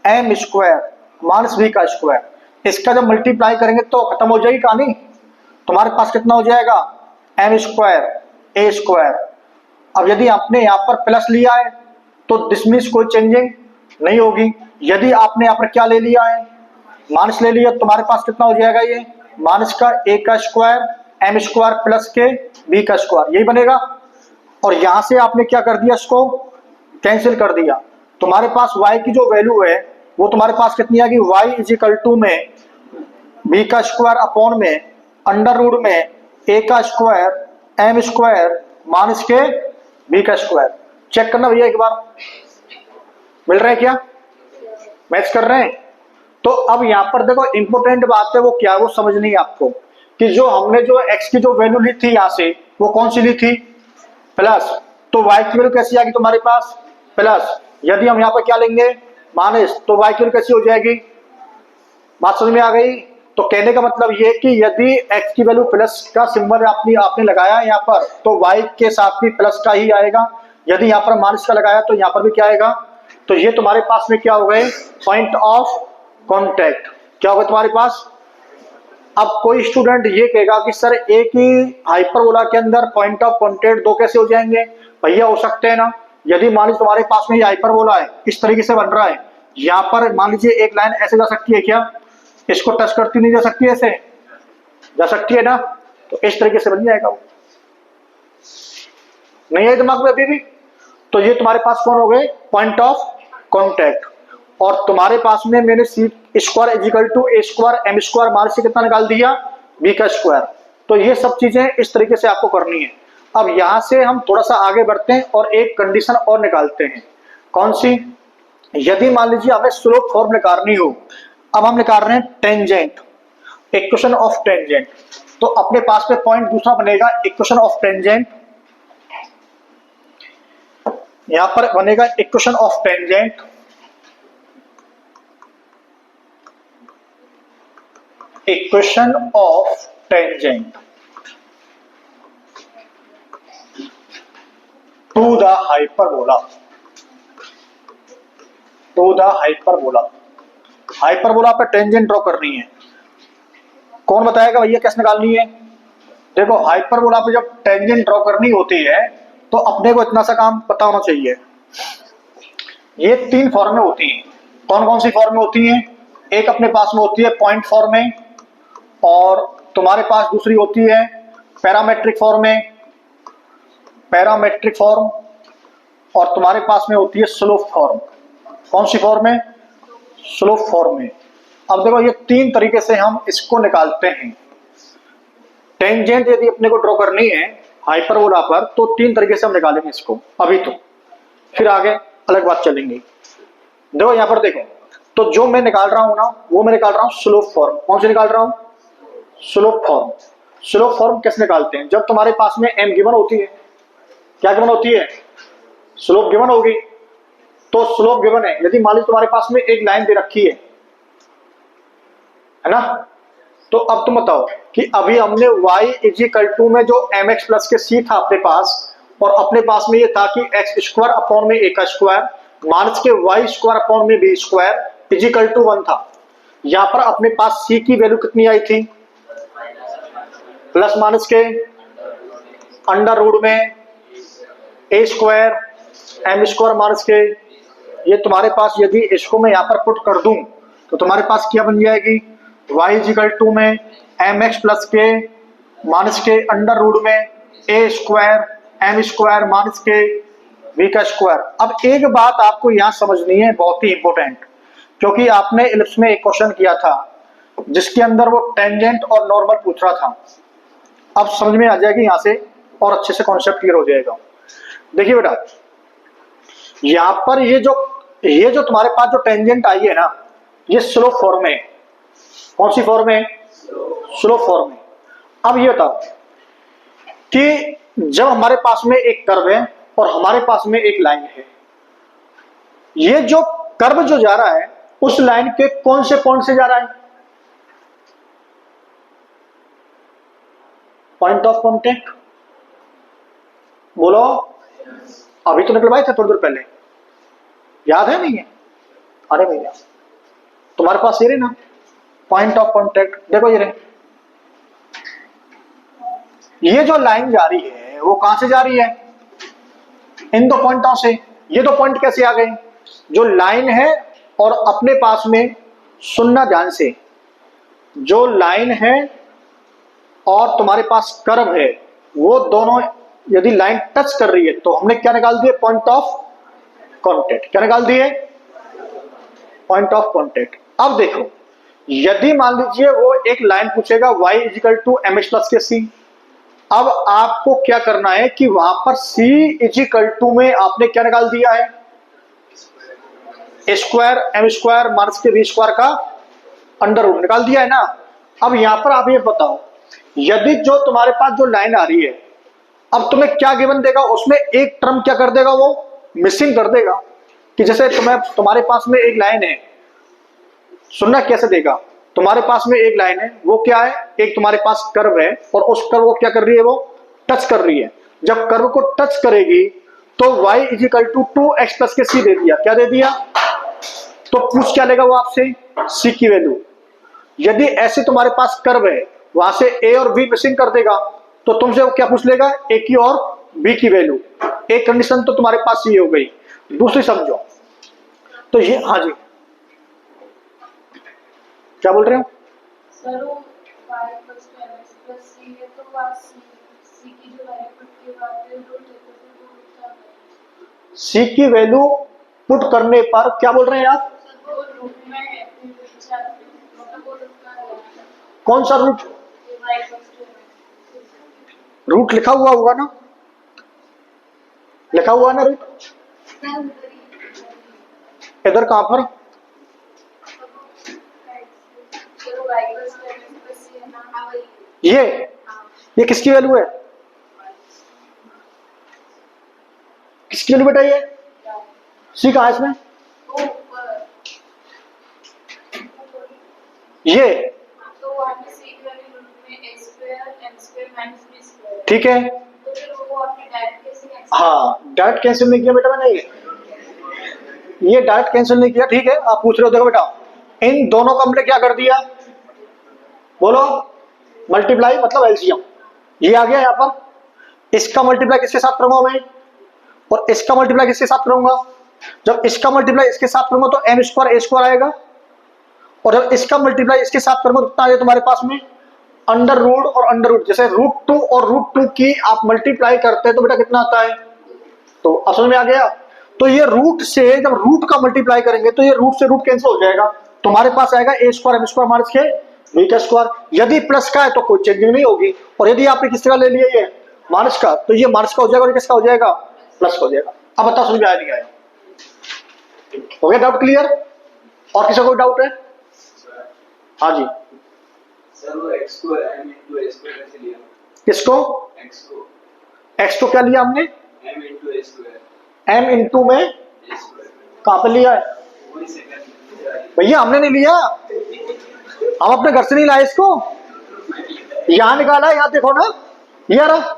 A: M square minus B का स्क्वायर। इसका जब मल्टीप्लाई करेंगे तो खत्म हो जाएगी कहानी। तुम्हारे पास कितना हो जाएगा एम स्क्वायर ए स्क्वायर। अब यदि आपने यहाँ पर प्लस लिया है तो दिस मीन्स कोई चेंजिंग नहीं होगी। यदि आपने यहाँ पर क्या ले लिया है माइनस ले लिया, तुम्हारे पास कितना हो जाएगा ये माइनस का ए का स्क्वायर एम स्क्वायर प्लस के बी का स्क्वायर, यही बनेगा। और यहां से आपने क्या कर दिया इसको कैंसिल कर दिया। तुम्हारे पास y की जो वैल्यू है वो तुम्हारे पास कितनी आ गई y इज इक्वल टू में बी का स्क्वायर अपॉन में अंडर रूट में ए का स्क्वायर एम स्क्वायर माइनस के बी का स्क्वायर। चेक करना भैया एक बार, मिल रहा है क्या, मैच कर रहे हैं। तो अब यहाँ पर देखो इंपॉर्टेंट बात है वो क्या है वो समझनी है आपको कि जो हमने जो x की जो वैल्यू ली थी यहाँ से वो कौन सी ली थी प्लस, तो y की वैल्यू कैसी आएगी तुम्हारे पास प्लस। यदि हम यहाँ पर क्या लेंगे माइनस, तो y की वैल्यू कैसी हो जाएगी, बात समझ में आ गई। तो कहने का मतलब ये कि यदि x की वैल्यू प्लस का सिंबल आपने लगाया यहाँ पर तो y के साथ भी प्लस का ही आएगा। यदि यहाँ पर माइनस का लगाया तो यहाँ पर भी क्या आएगा। तो ये तुम्हारे पास में क्या हो गए पॉइंट ऑफ कॉन्टेक्ट, क्या होगा तुम्हारे पास। अब कोई स्टूडेंट ये कहेगा कि सर एक ही हाइपरबोला के अंदर पॉइंट ऑफ कॉन्टेक्ट दो कैसे हो जाएंगे, भैया हो सकते हैं ना। यदि मान लीजिए तुम्हारे पास में ये हाइपरबोला है इस तरीके से बन रहा है, यहाँ पर मान लीजिए एक लाइन ऐसे जा सकती है क्या, इसको टच करती नहीं जा सकती, ऐसे जा सकती है ना, तो इस तरीके से बन जाएगा वो। नहीं है दिमाग में अभी भी, तो ये तुम्हारे पास कौन हो गए पॉइंट ऑफ कॉन्टेक्ट। और तुम्हारे पास में मैंने C square is equal to A square M square minus से कितना निकाल दिया बी का स्क्वायर। तो ये सब चीजें इस तरीके से आपको करनी है। अब यहां से हम थोड़ा सा आगे बढ़ते हैं और एक कंडीशन और निकालते हैं, कौन सी, यदि मान लीजिए हमें स्लोप फॉर्म निकालनी हो। अब हम निकाल रहे हैं टेंजेंट, इक्वेशन ऑफ टेंजेंट। तो अपने पास में पॉइंट दूसरा बनेगा इक्वेशन ऑफ टेंजेंट, यहां पर बनेगा equation of tangent equation of tangent to the hyperbola, to the hyperbola. Hyperbola पे टेंजेंट ड्रॉ करनी है, कौन बताएगा भैया कैसे निकालनी है। देखो हाइपरबोला पे जब टेंजेंट ड्रॉ करनी होती है तो अपने को इतना सा काम पता होना चाहिए। ये तीन फॉर्में होती हैं, कौन कौन सी फॉर्में होती हैं, एक अपने पास में होती है पॉइंट फॉर्म में, और तुम्हारे पास दूसरी होती है पैरामेट्रिक फॉर्म में, पैरामेट्रिक फॉर्म, और तुम्हारे पास में होती है स्लोप फॉर्म। कौन सी फॉर्म में, स्लोप फॉर्म में। अब देखो ये तीन तरीके से हम इसको निकालते हैं। टेंजेंट यदि अपने को ड्रॉ करनी है हाइपरबोला पर तो तीन तरीके से हम निकालेंगे इसको अभी, तो फिर आगे अलग बात चलेंगी। देखो यहां पर देखो, तो जो मैं निकाल रहा हूं ना वो मैं निकाल रहा हूं स्लोप फॉर्म। कौन से निकाल रहा हूं? Slope form. स्लोप फॉर्म कैसे निकालते हैं? जब तुम्हारे पास में एम गिवन होती है, क्या गिवन होती है? स्लोप गिवन होगी। तो स्लोप गिवन है, यदि मान लीजिए तुम्हारे पास में एक लाइन दे रखी है ना, तो अब तुम बताओ कि अभी हमने y इजिकल टू में जो एम एक्स प्लस के सी था अपने पास, और अपने पास में ये था कि एक्स स्क्वायर अपॉन में ए का स्क्वायर माइनस के वाई स्क्वायर अपॉन में बी स्क्वायर इजिकल टू 1 था। यहां पर अपने पास सी की वैल्यू कितनी आई थी? प्लस माइनस के अंडर रूट में ए स्क्वायर एम स्क्वायर माइनस के, ये तुम्हारे पास यदि इसको मैं यहां पर पुट कर दूं तो तुम्हारे पास क्या बन जाएगी? y इजिकल टू में एम एक्स प्लस के माइनस के अंडर रूट में ए स्क्वायर एम स्क्वायर माइनस के वी का स्क्वायर। अब एक बात आपको यहां समझनी है बहुत ही इंपॉर्टेंट, क्योंकि आपने इलिप्स में एक क्वेश्चन किया था जिसके अंदर वो टेंजेंट और नॉर्मल पूछ रहा था। अब समझ में आ जाएगी यहां से और अच्छे से कॉन्सेप्ट क्लियर हो जाएगा। देखिए बेटा, यहां पर ये जो तुम्हारे पास जो टेंजेंट आई है ना, ये स्लोप फॉर्म में। कौन सी फॉर्म में? स्लोप फॉर्म में। अब ये बताओ कि जब हमारे पास में एक कर्व है और हमारे पास में एक लाइन है, ये जो कर्व जो जा रहा है उस लाइन के कौन से पॉइंट से जा रहा है? Point of contact. बोलो, अभी तो निकलवाए थे थोड़ी देर पहले, याद है नहीं है? अरे भैया तुम्हारे पास ये रहे ना पॉइंट ऑफ कॉन्टेक्ट, देखो ये रहे, ये जो लाइन जा रही है वो कहां से जा रही है? इन दो पॉइंटों से। ये दो पॉइंट कैसे आ गए? जो लाइन है और अपने पास में सुनना ध्यान से, जो लाइन है और तुम्हारे पास कर्व है वो दोनों यदि लाइन टच कर रही है तो हमने क्या निकाल दिए? Point of contact. क्या निकाल दिए? Point of contact. अब देखो, यदि मान लीजिए वो एक लाइन पूछेगा y is equal to M x plus के सी, अब आपको क्या करना है कि वहां पर c इजिकल टू में आपने क्या निकाल दिया है? स्क्वायर एम स्क्वायर माइनस के वी स्क्वायर का अंडर रूट निकाल दिया है ना। अब यहां पर आप ये बताओ, यदि जो तुम्हारे पास जो लाइन आ रही है, अब तुम्हें क्या गिवन देगा? उसमें एक टर्म क्या कर देगा? वो मिसिंग कर देगा। कि जैसे तुम्हारे पास में एक लाइन है, सुनना कैसे देगा? तुम्हारे पास में एक लाइन है, वो क्या है? एक तुम्हारे पास कर्व है और उस कर्व को क्या कर रही है? वो टच कर रही है। जब कर्व को टच करेगी तो y is equal to 2x plus के सी दे दिया। क्या दे दिया? तो पूछ क्या लेगा वो आपसे? c की वैल्यू। यदि ऐसे तुम्हारे पास कर्व है, वहां से a और b मिसिंग कर देगा तो तुमसे वो क्या पूछ लेगा? a की और b की वैल्यू। एक कंडीशन तो तुम्हारे पास ये हो गई, दूसरी समझो। तो ये, हाँ जी क्या बोल रहे हो?
C: सर वो y plus mx plus c है तो c की जो वैल्यू पुट की बात है रूट है, तो फिर वो क्या करें?
A: c की वैल्यू पुट करने पर क्या बोल रहे हैं आप?
C: सर वो रूट में है, फिर विचार मतलब वो रूट का है।
A: कौन सा root?
C: y plus mx
A: root लिखा हुआ होगा ना, लिखा हुआ है ना रूट। इधर कहां पर?
C: चलो y plus mx plus c है ना, हाँ वही।
A: ये किसकी वैल्यू है? किसकी वैल्यू बेटा? ये सी कहां है इसमें?
C: वो ऊपर
A: ये
C: तो वहाँ पे c की वैल्यू रूट में a square m square minus b square.
A: ठीक है।
C: तो फिर वो आपने डायरेक्ट कैसे कैंसिल?
A: हाँ, डायरेक्ट कैंसिल नहीं किया बेटा मैंने, ये डायरेक्ट कैंसिल नहीं किया। ठीक है, आप पूछ रहे हो, देखो बेटा इन दोनों का हमने क्या कर दिया? बोलो, मल्टीप्लाई मतलब एलसीएम। ये आ गया यहाँ पर, इसका मल्टीप्लाई किसके साथ करूंगा मैं? और इसका मल्टीप्लाई किसके साथ करूंगा? जब इसका मल्टीप्लाई इसके साथ करूंगा तो एम स्क्वायर ए स्क्वायर आएगा, और जब इसका मल्टीप्लाई इसके साथ करूंगा तो कितना आएगा तुम्हारे पास में? अंडर रूट और अंडर रूट। जैसे रूट 2 और रूट 2 की आप मल्टीप्लाई करते हैं तो बेटा कितना आता है? तो असल में आ गया। तो ये रूट से जब रूट का मल्टीप्लाई करेंगे तो ये रूट से रूट कैंसिल हो जाएगा, तुम्हारे पास आएगा ए स्क्वायर एम स्क्वायर माइनस के बी का स्क्वायर। यदि प्लस का है तो कोई चेंजिंग नहीं होगी, और यदि आपने किस तरह ले लिया ये माइनस का, तो ये माइनस का हो जाएगा और किसका हो जाएगा, प्लस का हो जाएगा। अब बताओ समझ में आया नहीं आया? हो गया डाउट क्लियर? और किसी कोई डाउट है? हाँ जी।
B: सर वो x को m into a square कैसे लिया?
A: किसको? x को क्या लिया हमने?
B: m into a square।
A: m into में
B: a square।
A: कहां पर लिया है
B: वही सेकंड
A: भैया? हमने नहीं लिया, हम अपने घर से नहीं लाए इसको, यहां निकाला है, यहां देखो ना, ये रहा।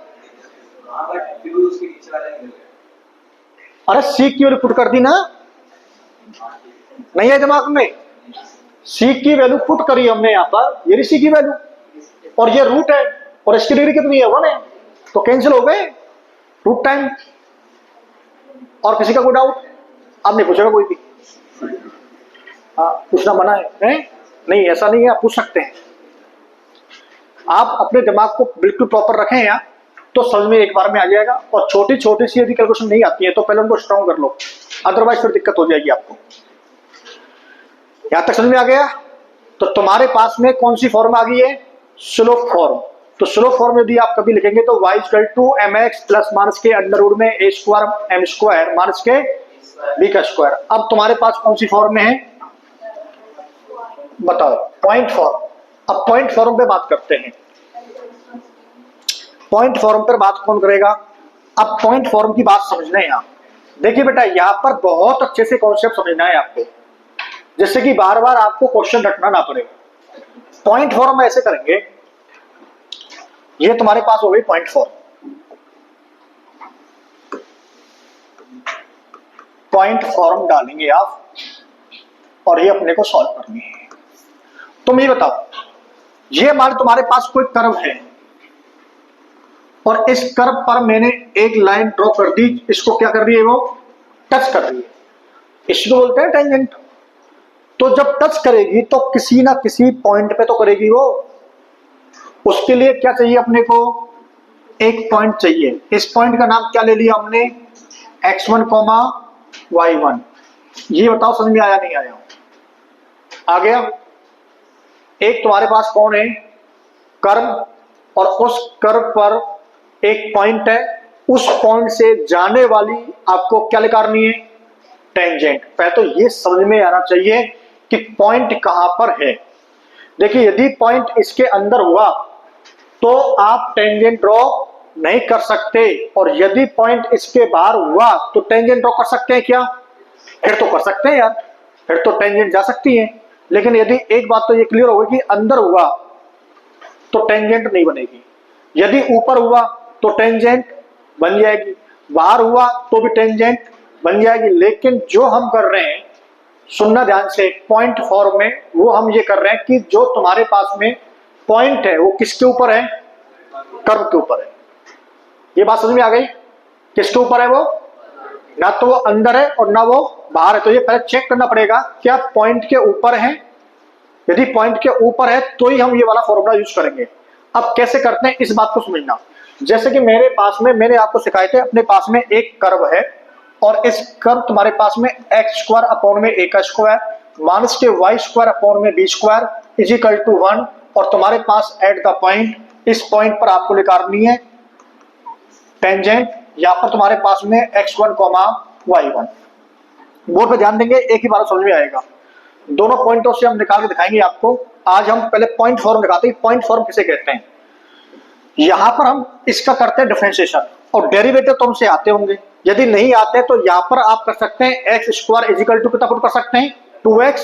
B: हाँ बट फिर उसके नीचे वाला निकल गया।
A: अरे सीख की वैल्यू पुट कर दी ना, नहीं है दिमाग में? सीख की वैल्यू पुट करी हमने यहाँ पर, ये सी की वैल्यू, और ये रूट है, और इसकी डिग्री कितनी है 1 है, तो कैंसिल हो गए रूट टाइम। और किसी का कोई डाउट? अब नहीं पूछेगा कोई भी? हाँ, पूछना मना है? नहीं ऐसा नहीं है, आप पूछ सकते हैं। आप अपने दिमाग को बिल्कुल प्रॉपर रखें यहाँ, तो समझ में एक बार में आ जाएगा। और छोटी छोटी सी यदि कैलकुलेशन नहीं आती है तो पहले उनको स्ट्रॉन्ग कर लो, अदरवाइज फिर दिक्कत हो जाएगी आपको। यहां तक समझ में आ गया? तो तुम्हारे पास में कौन सी फॉर्म आ गई है? Slope form. तो स्लोप फॉर्म यदि आप कभी लिखेंगे तो y equal to M x plus minus के अंडर रूट में ए स्क्वायर एम स्क्वायर माइनस के बी का स्क्वायर। अब तुम्हारे पास कौन सी फॉर्म में है बताओ? Point form. अब पॉइंट फॉर्म पे बात करते हैं। पॉइंट फॉर्म पर बात कौन करेगा? अब पॉइंट फॉर्म की बात समझना है। यहाँ देखिए बेटा, यहाँ पर बहुत अच्छे से कॉन्सेप्ट समझना है आपको, जिससे कि बार बार आपको क्वेश्चन रखना ना पड़े। पॉइंट फॉर्म ऐसे करेंगे, ये तुम्हारे पास हो गई पॉइंट फॉर्म। पॉइंट फॉर्म डालेंगे आप, और ये अपने को सॉल्व करनी है। तुम ये बताओ, ये मान तुम्हारे पास कोई कर्व है, और इस कर्व पर मैंने एक लाइन ड्रॉ कर दी, इसको क्या कर रही है, वो टच कर रही है, इसको बोलते हैं टेंजेंट। तो जब टच करेगी तो किसी ना किसी पॉइंट पे तो करेगी वो, उसके लिए क्या चाहिए अपने को? एक पॉइंट चाहिए। इस पॉइंट का नाम क्या ले लिया हमने? x1, y1। ये बताओ समझ में आया नहीं आया? आ गया? एक तुम्हारे पास कौन है? कर्व, और उस कर्व पर एक पॉइंट है, उस पॉइंट से जाने वाली आपको क्या निकालनी है? टेंजेंट। पहले तो ये समझ में आना चाहिए कि पॉइंट कहां पर है। देखिए, यदि पॉइंट इसके अंदर हुआ तो आप टेंजेंट ड्रॉ नहीं कर सकते, और यदि पॉइंट इसके बाहर हुआ तो टेंजेंट ड्रॉ कर सकते हैं क्या? फिर तो कर सकते हैं यार, फिर तो टेंजेंट जा सकती है। लेकिन यदि एक बात तो ये क्लियर हो गई कि अंदर हुआ तो टेंजेंट नहीं बनेगी, यदि ऊपर हुआ तो टेंजेंट बन जाएगी, बाहर हुआ तो भी टेंजेंट बन जाएगी। लेकिन जो हम कर रहे हैं, सुनना ध्यान से, पॉइंट फॉर्म में वो हम ये कर रहे हैं कि जो तुम्हारे पास में पॉइंट है वो किसके ऊपर है? कर्व के ऊपर है। ये बात समझ में आ गई? किसके ऊपर है वो? ना तो वो अंदर है और ना वो बाहर है। तो ये पहले चेक करना पड़ेगा क्या पॉइंट के ऊपर है। यदि पॉइंट के ऊपर है तो ही हम ये वाला फॉर्मूला यूज करेंगे। अब कैसे करते हैं इस बात को समझना। जैसे कि मेरे पास में, मैंने आपको सिखाए थे, अपने पास में एक कर्व है, और इस कर्व तुम्हारे पास में एक्स स्क्वायर अपॉन में ए का स्क्वायर माइनस के वाई स्क्वायर अपॉन में b square is equal to 1, और तुम्हारे पास एट द पॉइंट, इस पॉइंट पर आपको निकालनी है टेंजेंट। यहाँ पर तुम्हारे पास में x1, y1। बोर्ड पे ध्यान देंगे, एक ही बार समझ में आएगा। दोनों पॉइंटों से हम निकाल के दिखाएंगे आपको। आज हम पहले पॉइंट फॉर्म दिखाते हैं। पॉइंट फॉर्म किसे कहते हैं? यहां पर हम इसका करते हैं डिफरेंशिएशन, और डेरिवेटिव तो हमसे आते होंगे। यदि नहीं आते तो यहां पर आप कर सकते हैं x square is equal to कितना पुट कर सकते हैं? 2x,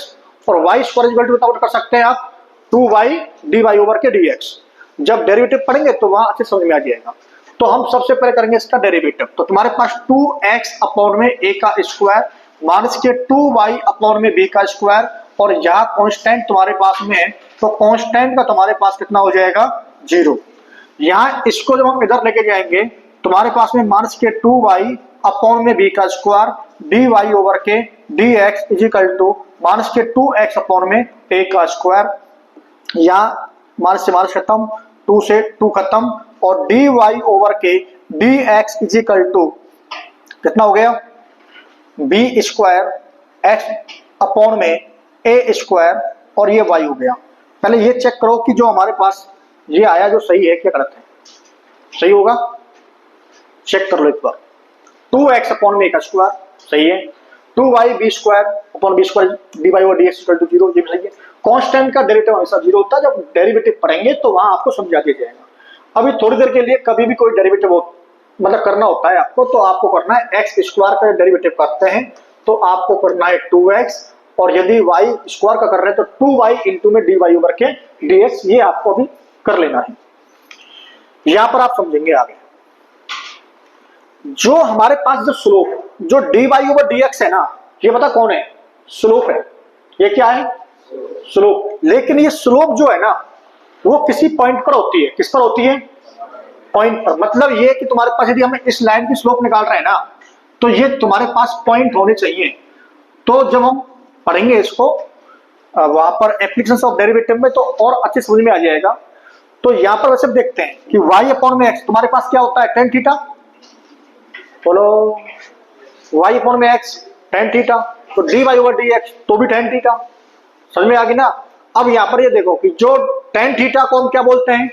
A: और y square is equal to कितना पुट कर सकते हैं आप? 2y dy ओवर के dx। जब डेरिवेटिव पढ़ेंगे तो वहां अच्छे समझ में आ जाएगा। तो हम सबसे पहले करेंगे इसका डेरिवेटिव। तो तुम्हारे पास 2x अपॉन में a का स्क्वायर माइनस के 2y अपॉन में b का स्क्वायर, और यहाँ कांस्टेंट तुम्हारे पास में है, तो कांस्टेंट का तुम्हारे पास कितना हो जाएगा? 0। यहाँ इसको जब हम इधर लेके जाएंगे, तुम्हारे पास में माइनस के 2y अपॉन में b का स्क्वायर dy ओवर के dx is equal to minus के 2x अपॉन में a का स्क्वायर। यहाँ माइनस से माइनस खत्म, 2 से 2 खत्म, और dy ओवर के dx इज इक्वल टू कितना हो गया? b स्क्वायर x अपॉन में ए स्क्वायर और ये वाई हो गया। पहले ये चेक करो कि जो हमारे पास ये आया जो सही है क्या गलत है। सही होगा, चेक कर लो एक बार। 2x अपॉन में ए का स्क्वायर सही है, 2y b square upon b square d y और डी एक्स इक्वल टू 0 ये भी सही है। कांस्टेंट का डेरिवेटिव हमेशा 0 होता है, जब डेरिवेटिव पढ़ेंगे तो वहां आपको समझा दिया जाएगा। अभी थोड़ी देर के लिए कभी भी कोई डेरिवेटिव मतलब करना होता है आपको, तो आपको करना है एक्स स्क्वायर का डेरिवेटिव करते हैं तो आपको करना है 2x, और यदि y स्क्वायर का कर रहे हैं तो 2y इंटू में dy ओवर के dx, ये आपको अभी कर लेना है। यहां पर आप समझेंगे आगे। जो हमारे पास जो स्लोप जो dy ओवर dx है ना, ये पता कौन है, स्लोप है। ये क्या है, स्लोप। लेकिन ये स्लोप जो है ना वो किसी पॉइंट पर होती है। किस पर होती है, पॉइंट पर। मतलब ये कि तुम्हारे पास यदि हम इस लाइन की स्लोप निकाल रहे हैं ना, तो ये तुम्हारे पास पॉइंट होने चाहिए। तो जब हम पढ़ेंगे इसको वहां पर एप्लीकेशन ऑफ डेरिवेटिव में, तो और अच्छे समझ में आ जाएगा। तो यहां पर वैसे देखते हैं कि y अपॉन में x तुम्हारे पास क्या होता है, tan थीटा। बोलो, y अपॉन में x tan थीटा, तो dy ओवर dx तो भी tan थीटा। समझ में आ गई ना। अब यहां पर ये देखो कि जो tan थीटा को हम क्या बोलते हैं,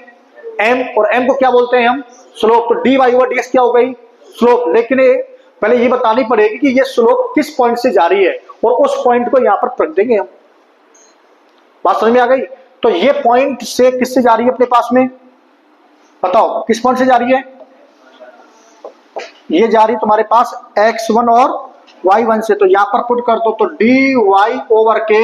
A: m, और m को क्या बोलते हैं हम, स्लोप। तो dy ओवर dx क्या हो गई, स्लोप। लेकिन पहले ये बतानी पड़ेगी कि ये स्लोप किस पॉइंट से जा रही है, और उस पॉइंट को यहां पर रख देंगे हम। बात समझ में आ गई। तो ये पॉइंट से किससे जा रही है अपने पास में, बताओ किस पॉइंट से जा रही है। ये जा रही है तुम्हारे पास x1 और y1 से। तो यहां पर पुट कर दो, तो dy ओवर के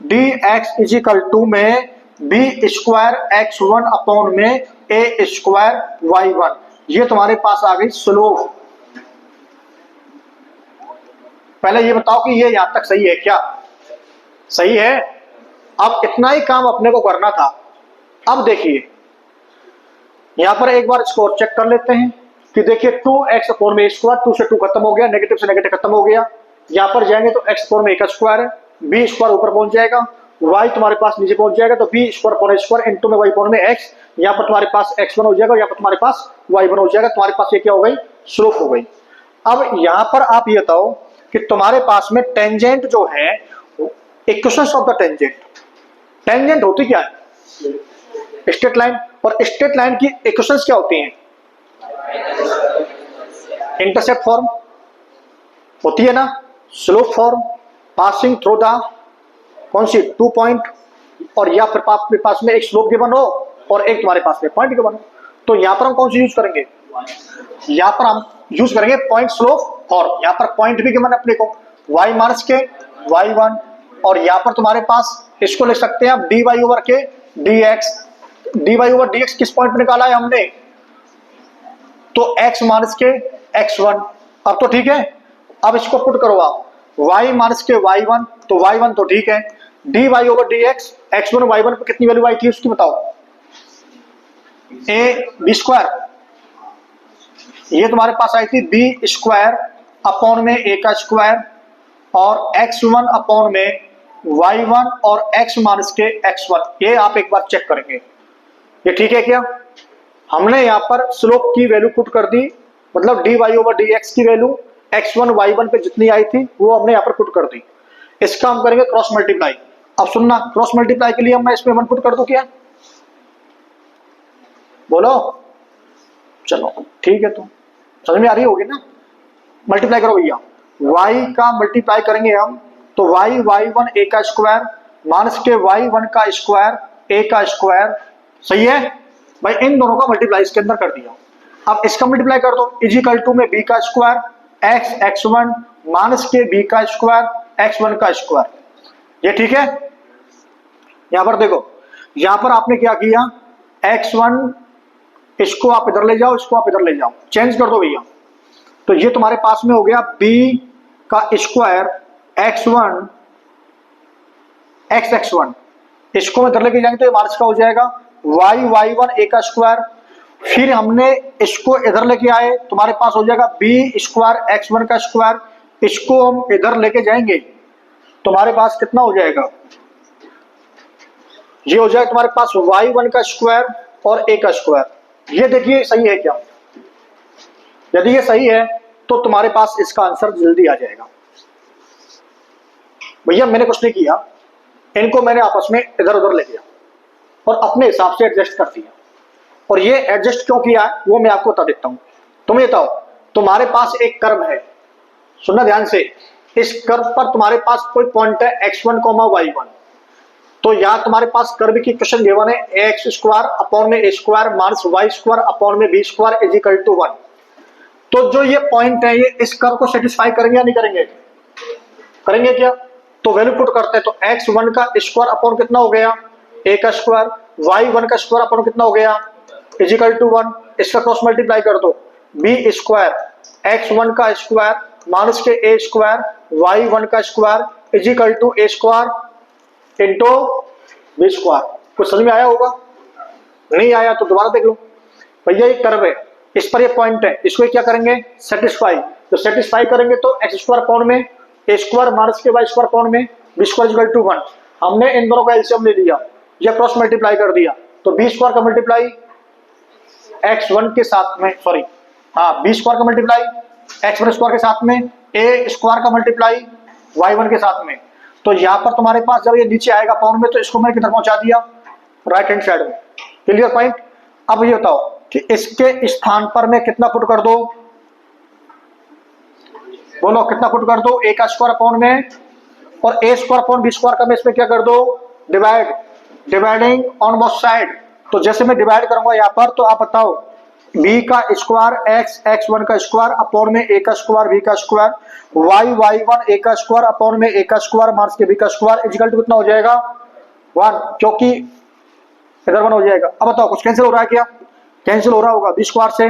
A: dx इजिकल टू में b स्क्वायर x1 अपॉन में a स्क्वायर y1। ये तुम्हारे पास आ गई स्लोप। पहले ये बताओ कि ये यहां तक सही है क्या, सही है। अब इतना ही काम अपने को करना था। अब देखिए यहां पर एक बार इसको चेक कर लेते हैं कि देखिए 2x अपॉन में स्क्वायर, 2 से 2 खत्म हो गया, नेगेटिव से नेगेटिव खत्म हो गया। यहां पर जाएंगे तो x अपॉन में a का स्क्वायर है, b स्क्वायर ऊपर पहुंच जाएगा, y तुम्हारे पास नीचे पहुंच जाएगा, तो b square upon square into में y अपॉन में x। यहां पर तुम्हारे पास x1 हो जाएगा, यहां पर तुम्हारे पास y1 हो जाएगा। तुम्हारे पास ये क्या हो गई, स्लोप हो गई। अब यहां पर आप ये बताओ कि तुम्हारे पास में टेंजेंट जो है, equations of the tangent, tangent होती क्या है, स्ट्रेट लाइन। और स्ट्रेट लाइन की इक्वेशंस क्या होती हैं, इंटरसेप्ट फॉर्म होती है ना, slope form, passing through the कौन सी 2 पॉइंट, और या फिर आपके पास में एक स्लोप गिवन हो और एक तुम्हारे पास में पॉइंट गिवन हो। तो यहां पर हम कौन सी यूज करेंगे, यहां पर हम यूज करेंगे पॉइंट स्लोप फॉर्म। यहां पर पॉइंट भी गिवन अपने को y माइनस के y1, और यहां पर तुम्हारे पास इसको लिख सकते हैं आप dy ओवर के dx। dy ओवर dx किस पॉइंट पे निकाला है हमने, तो x माइनस के x1। अब तो ठीक है। अब इसको पुट करो आप, y माइनस के y1, तो y1 तो ठीक है, dy over dx x1 y1 पे कितनी वैल्यू आई थी उसकी बताओ, a b स्क्वायर। ये तुम्हारे पास आई थी b स्क्वायर अपॉन में a का स्क्वायर, और x1 अपॉन में y1 और x माइनस के x1। ये आप एक बार चेक करेंगे, ये ठीक है क्या। हमने यहां पर स्लोप की वैल्यू पुट कर दी, मतलब dy ओवर dx की वैल्यू x1 y1 पे जितनी आई थी वो हमने यहां पर पुट कर दी। इसका हम करेंगे क्रॉस मल्टीप्लाई। अब सुनना, क्रॉस मल्टीप्लाई के लिए मैं इसमें 1 पुट कर दूं क्या, बोलो, चलो ठीक है। तो समझ में आ रही होगी ना। मल्टीप्लाई करो भैया, y का मल्टीप्लाई करेंगे हम, तो y1 a का स्क्वायर माइनस के y1 का स्क्वायर a का स्क्वायर। सही है भाई, इन दोनों का मल्टीप्लाई इसके अंदर कर दिया। अब इसका मल्टीप्लाई कर दो, इजिकल टू में b का स्क्वायर x1 माइनस के b का स्क्वायर x1 का स्क्वायर। ये ठीक है। यहां पर देखो, यहां पर आपने क्या किया, x1 इसको आप इधर ले जाओ, इसको आप इधर ले जाओ, चेंज कर दो भैया। तो ये तुम्हारे पास में हो गया b का स्क्वायर x1 x1, इसको इधर लेके जाएंगे तो ये माइनस का हो जाएगा, y1 a का स्क्वायर। फिर हमने इसको इधर लेके आए, तुम्हारे पास हो जाएगा b स्क्वायर x1 का स्क्वायर। इसको हम इधर लेके जाएंगे, तुम्हारे पास कितना हो जाएगा, ये हो जाएगा तुम्हारे पास y1 का स्क्वायर और a का स्क्वायर। ये देखिए सही है क्या, यदि ये सही है तो तुम्हारे पास इसका आंसर जल्दी आ जाएगा। भैया मैंने कुछ नहीं किया, इनको मैंने आपस में इधर उधर ले गया और अपने हिसाब से एडजस्ट कर दिया। और ये एडजस्ट क्यों किया है वो मैं आपको बता देता हूं। तुम ये बताओ, तुम्हारे पास एक कर्व है, सुनना ध्यान से, इस कर्व पर तुम्हारे पास कोई पॉइंट है x1, y1, तो यहां तुम्हारे पास कर्व की इक्वेशन गिवन है ax स्क्वायर अपॉन में a square minus y square upon में b square is equal to 1। तो जो ये पॉइंट है ये इस कर्व को सेटिस्फाई करेंगे या नहीं करेंगे? करेंगे क्या? तो वैल्यू पुट करते हैं, तो x1 का स्क्वायर अपॉन कितना हो गया a का स्क्वायर, y1 का स्क्वायर अपॉन कितना हो गया इज इक्वल टू 1। इसका क्रॉस मल्टीप्लाई कर दो, b स्क्वायर x1 का स्क्वायर माइनस के a स्क्वायर y1 का square is equal to a square into b square. कुछ समझ में आया होगा? नहीं आया तो दोबारा देख लो। भैया ये कर्व है, इस पर ये पॉइंट है, इसको क्या करेंगे सेटिस्फाई, तो सेटिस्फाई करेंगे तो x स्क्वायर अपॉन में a स्क्वायर माइनस के y स्क्वायर अपॉन में b स्क्वायर इक्वल टू 1। हमने इन दोनों का एलसीएम ले लिया या क्रॉस मल्टीप्लाई कर दिया, तो b स्क्वायर का मल्टीप्लाई x1 के साथ में, सॉरी हाँ b स्क्वायर का मल्टीप्लाई x1 स्क्वायर के साथ में, a स्क्वायर का मल्टीप्लाई y1 के साथ में। तो यहां पर तुम्हारे पास जब ये नीचे आएगा पाउंड में तो इसको मैंने किधर पहुंचा दिया राइट हैंड साइड में। Clear point? अब ये बताओ कि इसके स्थान पर मैं कितना पुट कर दो, बोलो कितना पुट कर दो, a का स्क्वायर अपॉन में और a square upon b square का मैं इसमें क्या कर दो divide, dividing on both side. तो जैसे मैं डिवाइड करूंगा यहाँ पर तो आप बताओ b का स्क्वायर x1 का स्क्वायर अपॉन में a का स्क्वायर b का स्क्वायर y1 a का स्क्वायर अपॉन में a का स्क्वायर माइनस के b का स्क्वायर इक्वल टू कितना हो जाएगा 1, क्योंकि इधर 1 हो जाएगा। अब बताओ कुछ कैंसिल हो रहा है क्या? कैंसिल हो रहा होगा b स्क्वायर से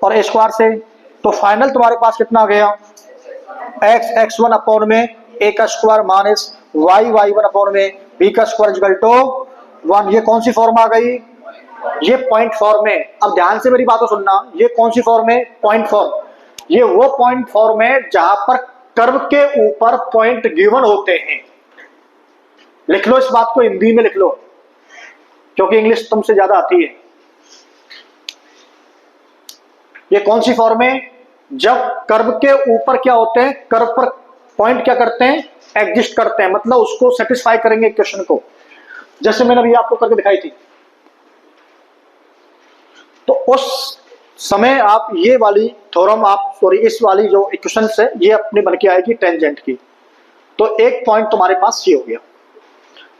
A: और a स्क्वायर से, तो फाइनल तुम्हारे पास कितना आ गया x1 अपॉन में a का स्क्वायर माइनस y1 अपॉन में b का स्क्वायर इक्वल टू 1। ये कौन सी फॉर्म आ गई? ये पॉइंट फॉर्म है। अब ध्यान से मेरी बातों सुनना, ये कौन सी फॉर्म है? Point form. ये वो पॉइंट फॉर्म है जहां पर कर्व के ऊपर पॉइंट गिवन होते हैं। लिख लो इस बात को, हिंदी में लिख लो क्योंकि इंग्लिश तुमसे ज्यादा आती है। ये कौन सी फॉर्म है? जब कर्व के ऊपर क्या होते हैं, कर्व पर पॉइंट क्या करते हैं एग्जिस्ट करते हैं, मतलब उसको सेटिस्फाई करेंगे इक्वेशन को, जैसे मैंने अभी आपको करके दिखाई थी। तो उस समय आप ये वाली थ्योरम आप सॉरी इस वाली जो इक्वेशन है ये अपने बन के आएगी टेंजेंट की। तो एक पॉइंट तुम्हारे पास ये हो गया।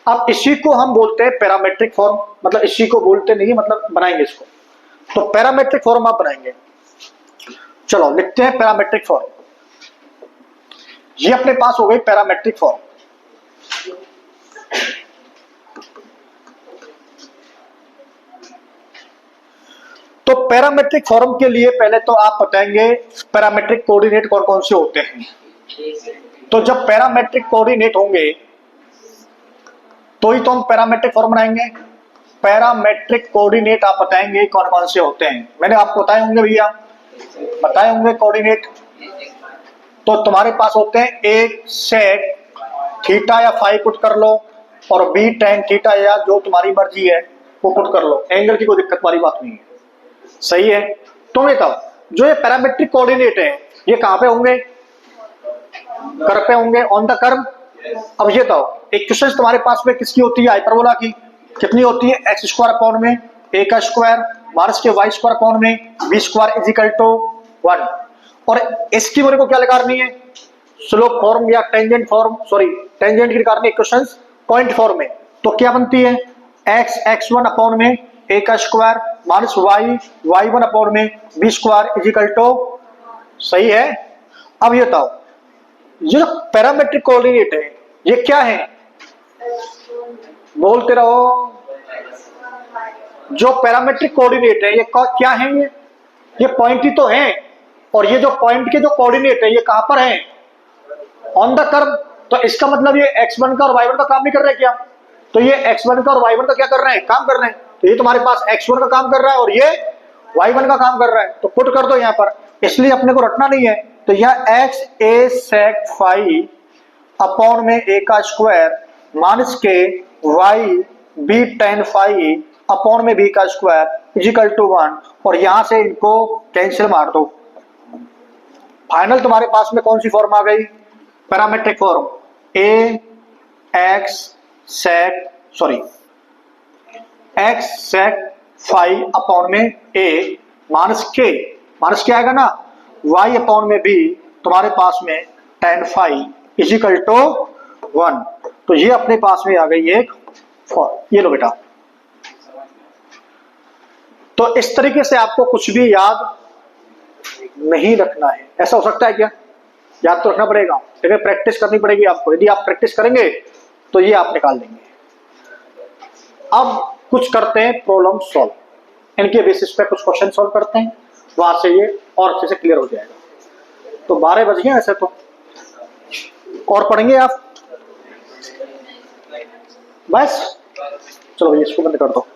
A: अब इसी को हम बोलते हैं पैरामेट्रिक फॉर्म, मतलब इसी को बोलते नहीं मतलब बनाएंगे इसको, तो पैरामेट्रिक फॉर्म आप बनाएंगे। चलो लिखते हैं पैरामेट्रिक फॉर्म। ये अपने पास हो गई पैरामेट्रिक फॉर्म। तो पैरामेट्रिक फॉर्म के लिए पहले तो आप बताएंगे पैरामेट्रिक कोऑर्डिनेट कौन कौन से होते हैं। तो जब पैरामेट्रिक कोऑर्डिनेट होंगे तो ही तो हम पैरामेट्रिक फॉर्म बनाएंगे। पैरामेट्रिक कोऑर्डिनेट आप बताएंगे कौन कौन से होते हैं। मैंने आपको बताए होंगे भैया, बताए होंगे कोऑर्डिनेट। तो तुम्हारे पास होते हैं एक सेक थीटा या फाई पुट कर लो और बी टेन थीटा या जो तुम्हारी मर्जी है वो पुट कर लो। एंगल की कोई दिक्कत वाली बात नहीं है, सही है। तो ये तब जो ये पैरामेट्रिक कोऑर्डिनेट है ये कहां पे होंगे? कर्व पे होंगे, ऑन द कर्व। अब ये तो इक्वेशन तुम्हारे पास में किसकी होती है? हाइपरबोला की। कितनी होती है? एक्स स्क्वायर अपॉन में a का स्क्वायर माइनस के y स्क्वायर अपॉन में b square is equal to 1। और इसकी मेरे को क्या निकालनी है? स्लोप फॉर्म या टेंजेंट फॉर्म, सॉरी टेंजेंट की निकालनी इक्वेशंस पॉइंट फॉर्म में। तो क्या बनती है? x1 अपॉन में a का स्क्वायर माइनस y1 अपॉन में b square is equal to, सही है। अब ये बताओ ये जो पैरामेट्रिक कोऑर्डिनेट है ये क्या है? बोलते रहो। जो पैरामेट्रिक कोऑर्डिनेट है ये क्या है? ये पॉइंट ही तो है। और ये जो पॉइंट के जो कोऑर्डिनेट है ये कहां पर है? On the curve. तो इसका मतलब ये x1 का और y1 का काम नहीं कर रहे क्या? तो ये x1 का और y1 का क्या कर रहे हैं? काम कर रहे हैं। तो ये तुम्हारे पास x1 का काम कर रहा है और ये y1 का काम कर रहा है। तो पुट कर दो यहाँ पर, इसलिए अपने को रटना नहीं है। तो यह x a sec phi upon में a का स्क्वायर माइनस के y b tan phi upon में b का स्क्वायर इक्वल टू 1। और यहां से इनको कैंसिल मार दो। फाइनल तुम्हारे पास में कौन सी फॉर्म आ गई? Parametric form. a x sec sorry x sec five upon में ए माइनस के आएगा ना, वाई अपॉन में बी तुम्हारे पास में टेन फाइव इजिकल टू 1। तो ये अपने पास में आ गई एक ये लो बेटा। तो इस तरीके से आपको कुछ भी याद नहीं रखना है। ऐसा हो सकता है क्या? याद तो रखना पड़ेगा, लेकिन प्रैक्टिस करनी पड़ेगी आपको। यदि आप प्रैक्टिस करेंगे तो ये आप निकाल लेंगे। अब कुछ करते हैं प्रॉब्लम सॉल्व, इनके बेसिस पे कुछ क्वेश्चन सॉल्व करते हैं, वहां से ये और अच्छे से क्लियर हो जाएगा। तो 12 बज गए ऐसे तो, और पढ़ेंगे आप बस? चलो ये इसको बंद कर दो।